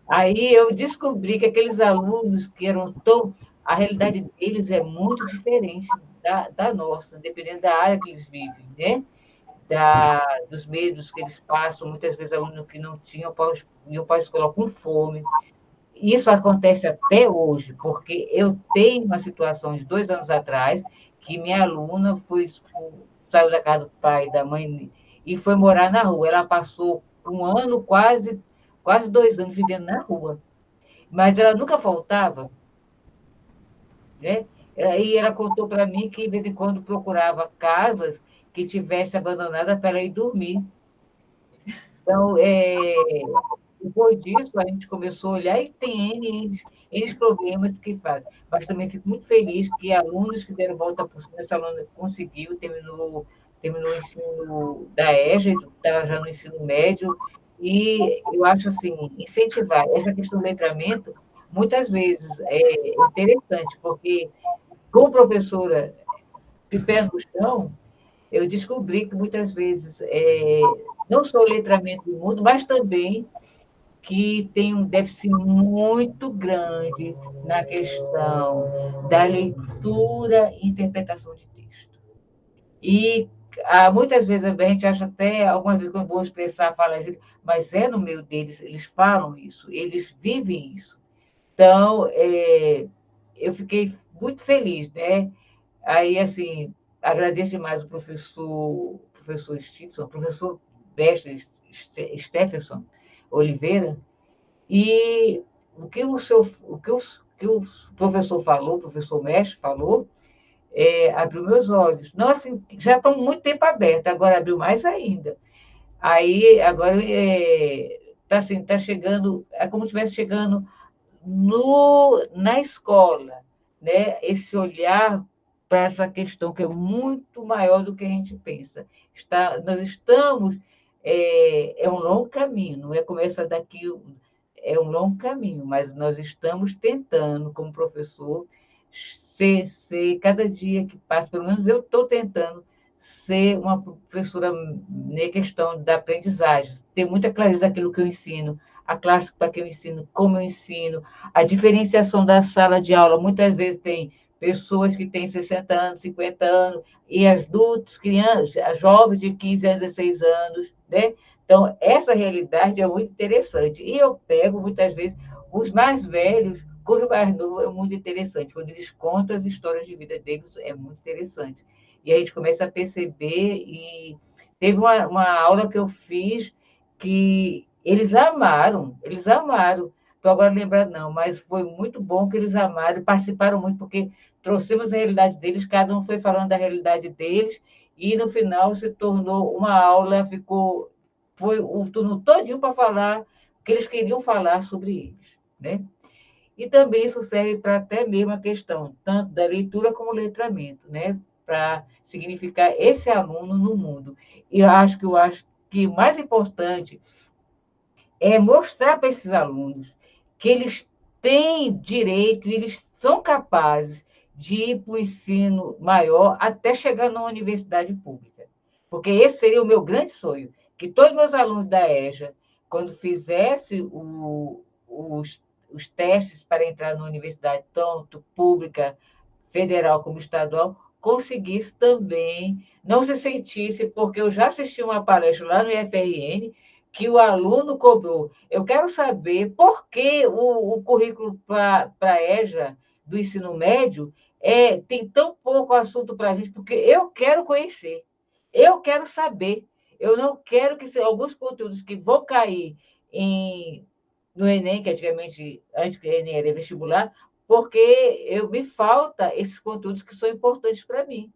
Aí eu descobri que aqueles alunos que eram tão... A realidade deles é muito diferente da nossa, dependendo da área que eles vivem, né? Dos medos que eles passam, muitas vezes alunos que não tinham iam para a escola com fome. Isso acontece até hoje, porque eu tenho uma situação de 2 anos atrás que minha aluna saiu da casa do pai e da mãe e foi morar na rua. Ela passou um ano, quase 2 anos vivendo na rua. Mas ela nunca faltava, né? E ela contou para mim que, de vez em quando, procurava casas que tivesse abandonada para ela ir dormir. Então, depois disso, a gente começou a olhar e tem N problemas que faz. Mas também fico muito feliz que alunos que deram volta por cima, essa aluna conseguiu, terminou o ensino da EJA, está já no ensino médio, e eu acho assim, incentivar essa questão do letramento, muitas vezes é interessante, porque como professora de pé no chão, eu descobri que muitas vezes não só o letramento do mundo, mas também que tem um déficit muito grande na questão da leitura e interpretação de texto. E muitas vezes a gente acha até, algumas vezes quando eu vou expressar, fala, mas é no meio deles, eles falam isso, eles vivem isso. Então, eu fiquei muito feliz, né? Aí, assim, agradeço demais o professor Stevenson, professor Mestre Stephenson Oliveira, e o que o professor falou, o professor Mestre falou, abriu meus olhos. Não, assim, já estão muito tempo abertos, agora abriu mais ainda. Aí, agora, assim, tá chegando, é como se estivesse chegando na escola, né? Esse olhar para essa questão que é muito maior do que a gente pensa. Nós estamos, um longo caminho, não é começar daqui, é um longo caminho, mas nós estamos tentando, como professor, ser cada dia que passa, pelo menos eu estou tentando ser uma professora na questão da aprendizagem, ter muita clareza daquilo que eu ensino, a classe para que eu ensino, como eu ensino, a diferenciação da sala de aula. Muitas vezes tem pessoas que têm 60 anos, 50 anos, e adultos, crianças, jovens de 15 a 16 anos, né? Então, essa realidade é muito interessante. E eu pego, muitas vezes, os mais velhos, cujo mais novo é muito interessante. Quando eles contam as histórias de vida deles, é muito interessante. E a gente começa a perceber, e teve uma aula que eu fiz que eles amaram, eles amaram. Estou agora lembrando, não, mas foi muito bom que eles amaram, participaram muito, porque trouxemos a realidade deles, cada um foi falando da realidade deles, e no final se tornou uma aula, foi o turno todinho para falar o que eles queriam falar sobre eles, né? E também isso serve para até mesmo a questão, tanto da leitura como letramento, né? Para significar esse aluno no mundo. E eu acho que o mais importante é mostrar para esses alunos que eles têm direito, eles são capazes de ir para o ensino maior até chegar na universidade pública. Porque esse seria o meu grande sonho, que todos os meus alunos da EJA, quando fizessem os testes para entrar na universidade, tanto pública, federal como estadual, conseguisse também, não se sentisse, porque eu já assisti uma palestra lá no IFRN, que o aluno cobrou. Eu quero saber por que o currículo para a EJA do ensino médio tem tão pouco assunto para a gente, porque eu quero conhecer, eu quero saber. Eu não quero que alguns conteúdos que vão cair no Enem, que antigamente, antes do Enem era vestibular, porque me falta esses conteúdos que são importantes para mim.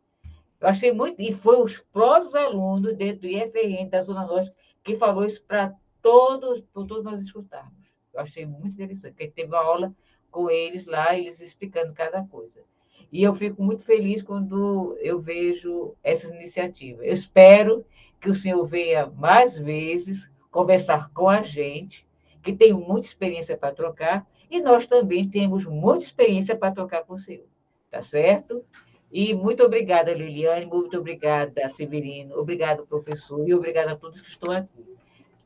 Eu achei muito, e foi os próprios alunos dentro do IFRN da Zona Norte que falou isso para todos nós escutarmos. Eu achei muito interessante, porque teve uma aula com eles lá, eles explicando cada coisa. E eu fico muito feliz quando eu vejo essas iniciativas. Eu espero que o senhor venha mais vezes conversar com a gente, que tem muita experiência para trocar, e nós também temos muita experiência para trocar com o senhor. Tá certo? E muito obrigada, Liliane, muito obrigada, Severino, obrigado, professor, e obrigada a todos que estão aqui.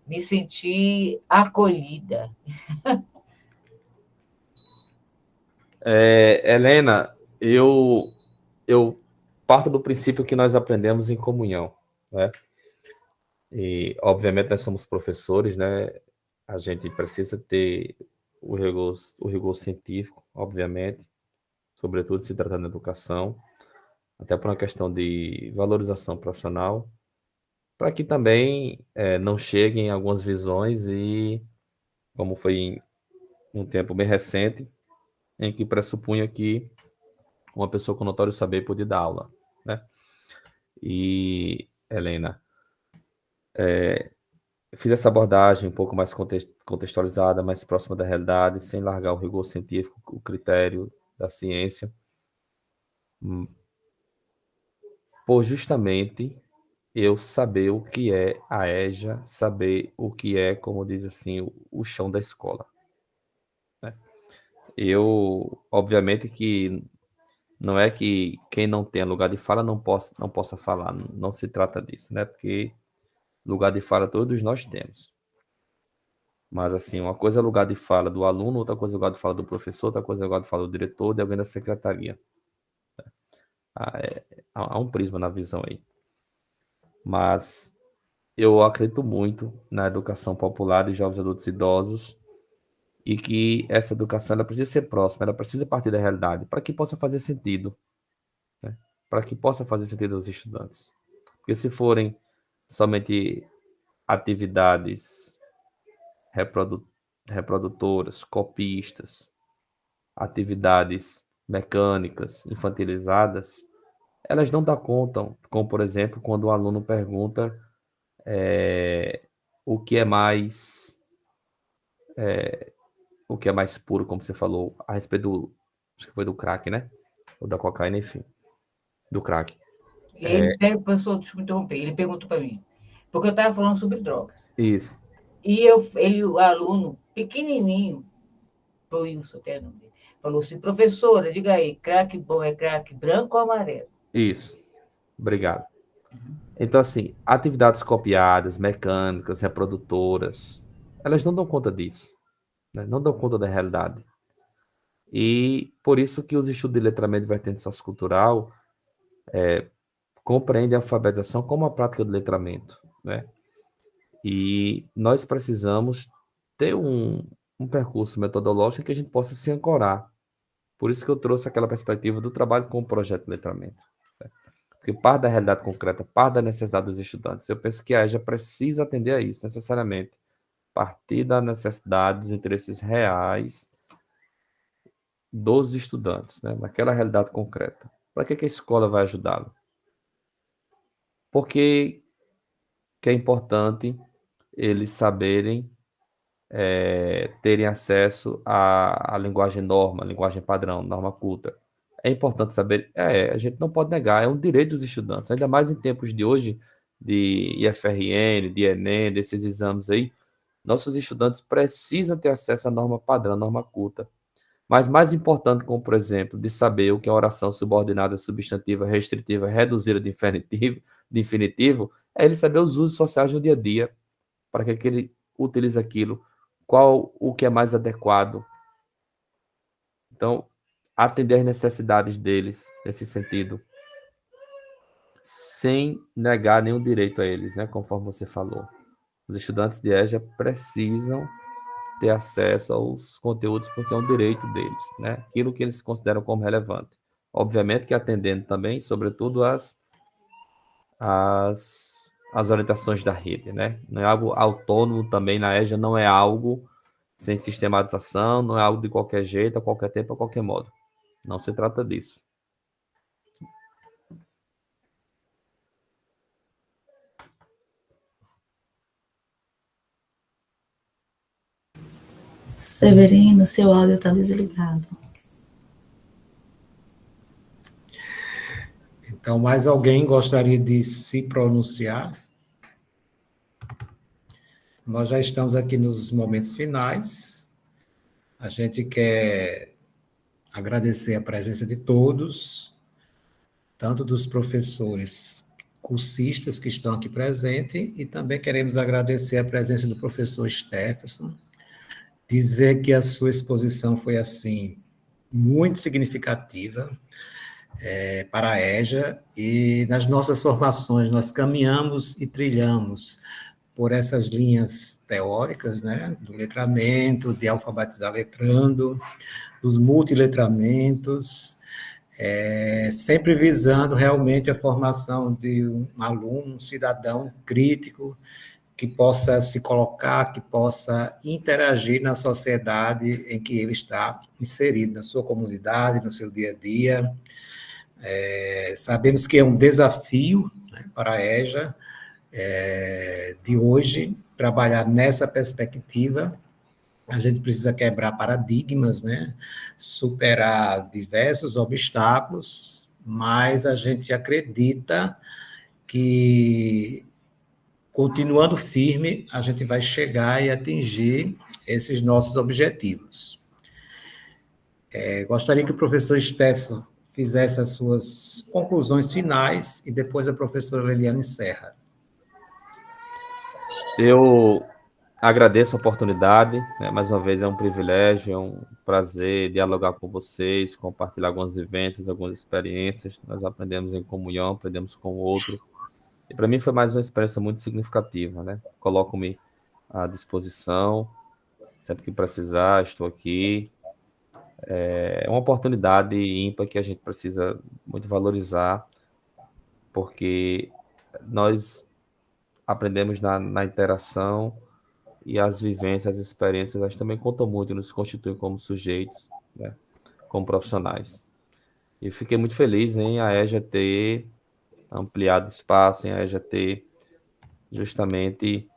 Me senti acolhida. Helena, eu parto do princípio que nós aprendemos em comunhão, né? E, obviamente, nós somos professores, né? A gente precisa ter o rigor científico, obviamente, sobretudo se tratando de educação, até por uma questão de valorização profissional, para que também não cheguem algumas visões e, como foi em um tempo bem recente, em que pressupunha que uma pessoa com notório saber podia dar aula, né? E, Helena, eu fiz essa abordagem um pouco mais contextualizada, mais próxima da realidade, sem largar o rigor científico, o critério da ciência, por justamente eu saber o que é a EJA, saber o que é, como diz assim, o chão da escola, né? Eu, obviamente que não é que quem não tem lugar de fala não possa falar, não se trata disso, né? Porque lugar de fala todos nós temos. Mas, assim, uma coisa é lugar de fala do aluno, outra coisa é lugar de fala do professor, outra coisa é lugar de fala do diretor, de alguém da secretaria. Há um prisma na visão aí. Mas eu acredito muito na educação popular de jovens, adultos e idosos, e que essa educação ela precisa ser próxima, ela precisa partir da realidade, para que possa fazer sentido, né? Para que possa fazer sentido aos estudantes. Porque se forem somente atividades reprodutoras, copistas, atividades mecânicas, infantilizadas, elas não dão conta, como por exemplo, quando o aluno pergunta o que é mais puro, como você falou, a respeito acho que foi do crack, né? Ou da cocaína, enfim, do crack. Professor, deixa eu me interromper, ele perguntou para mim, porque eu estava falando sobre drogas. Isso, E o aluno, pequenininho, pro Wilson até não dele, falou assim, professora, diga aí, crack bom é crack branco ou amarelo? isso. Obrigado. Então, assim, atividades copiadas, mecânicas, reprodutoras, elas não dão conta disso, né? Não dão conta da realidade. E por isso que os estudos de letramento e vertente sociocultural compreendem a alfabetização como a prática do letramento, né? E nós precisamos ter um percurso metodológico que a gente possa se ancorar. Por isso que eu trouxe aquela perspectiva do trabalho com o projeto de letramento, né? Porque parte da realidade concreta, parte da necessidade dos estudantes. Eu penso que a EJA precisa atender a isso, necessariamente. Partir da necessidade, dos interesses reais dos estudantes, né? Naquela realidade concreta. Para que a escola vai ajudá-lo? Porque que é importante eles saberem terem acesso à linguagem norma, linguagem padrão, norma culta. É importante saber, a gente não pode negar, é um direito dos estudantes, ainda mais em tempos de hoje, de IFRN, de Enem, desses exames aí, nossos estudantes precisam ter acesso à norma padrão, norma culta. Mas mais importante, como por exemplo, de saber o que é oração subordinada, substantiva, restritiva, reduzida de infinitivo, é ele saber os usos sociais no dia a dia, para que ele utilize aquilo, qual o que é mais adequado. Então, atender às necessidades deles nesse sentido, sem negar nenhum direito a eles, né? Conforme você falou. Os estudantes de EJA precisam ter acesso aos conteúdos porque é um direito deles, né? Aquilo que eles consideram como relevante. Obviamente que atendendo também, sobretudo, as orientações da rede, né? Não é algo autônomo também na EJA, não é algo sem sistematização, não é algo de qualquer jeito, a qualquer tempo, a qualquer modo. Não se trata disso. Severino, seu áudio está desligado. Então, mais alguém gostaria de se pronunciar? Nós já estamos aqui nos momentos finais. A gente quer agradecer a presença de todos, tanto dos professores cursistas que estão aqui presentes, e também queremos agradecer a presença do professor Stephenson, dizer que a sua exposição foi, assim, muito significativa para a EJA, e nas nossas formações nós caminhamos e trilhamos por essas linhas teóricas, né, do letramento, de alfabetizar letrando, dos multiletramentos, sempre visando realmente a formação de um aluno, um cidadão crítico, que possa se colocar, que possa interagir na sociedade em que ele está inserido, na sua comunidade, no seu dia a dia. Sabemos que é um desafio, né, para a EJA, de hoje, trabalhar nessa perspectiva. A gente precisa quebrar paradigmas, né, superar diversos obstáculos, mas a gente acredita que, continuando firme, a gente vai chegar e atingir esses nossos objetivos. Gostaria que o professor Stefson fizesse as suas conclusões finais e depois a professora Leliana encerra. Eu agradeço a oportunidade, né? Mais uma vez é um privilégio, é um prazer dialogar com vocês, compartilhar algumas vivências, algumas experiências. Nós aprendemos em comunhão, aprendemos com o outro. E para mim foi mais uma experiência muito significativa, né? Coloco-me à disposição, sempre que precisar, estou aqui. É uma oportunidade ímpar que a gente precisa muito valorizar, porque nós aprendemos na interação e as vivências, as experiências, elas também contam muito, nos constituem como sujeitos, né? Como profissionais. E fiquei muito feliz em a EJA ter ampliado o espaço, em a EJA ter justamente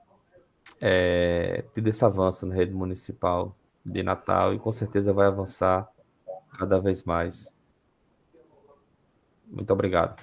tido esse avanço na rede municipal de Natal e com certeza vai avançar cada vez mais. Muito obrigado.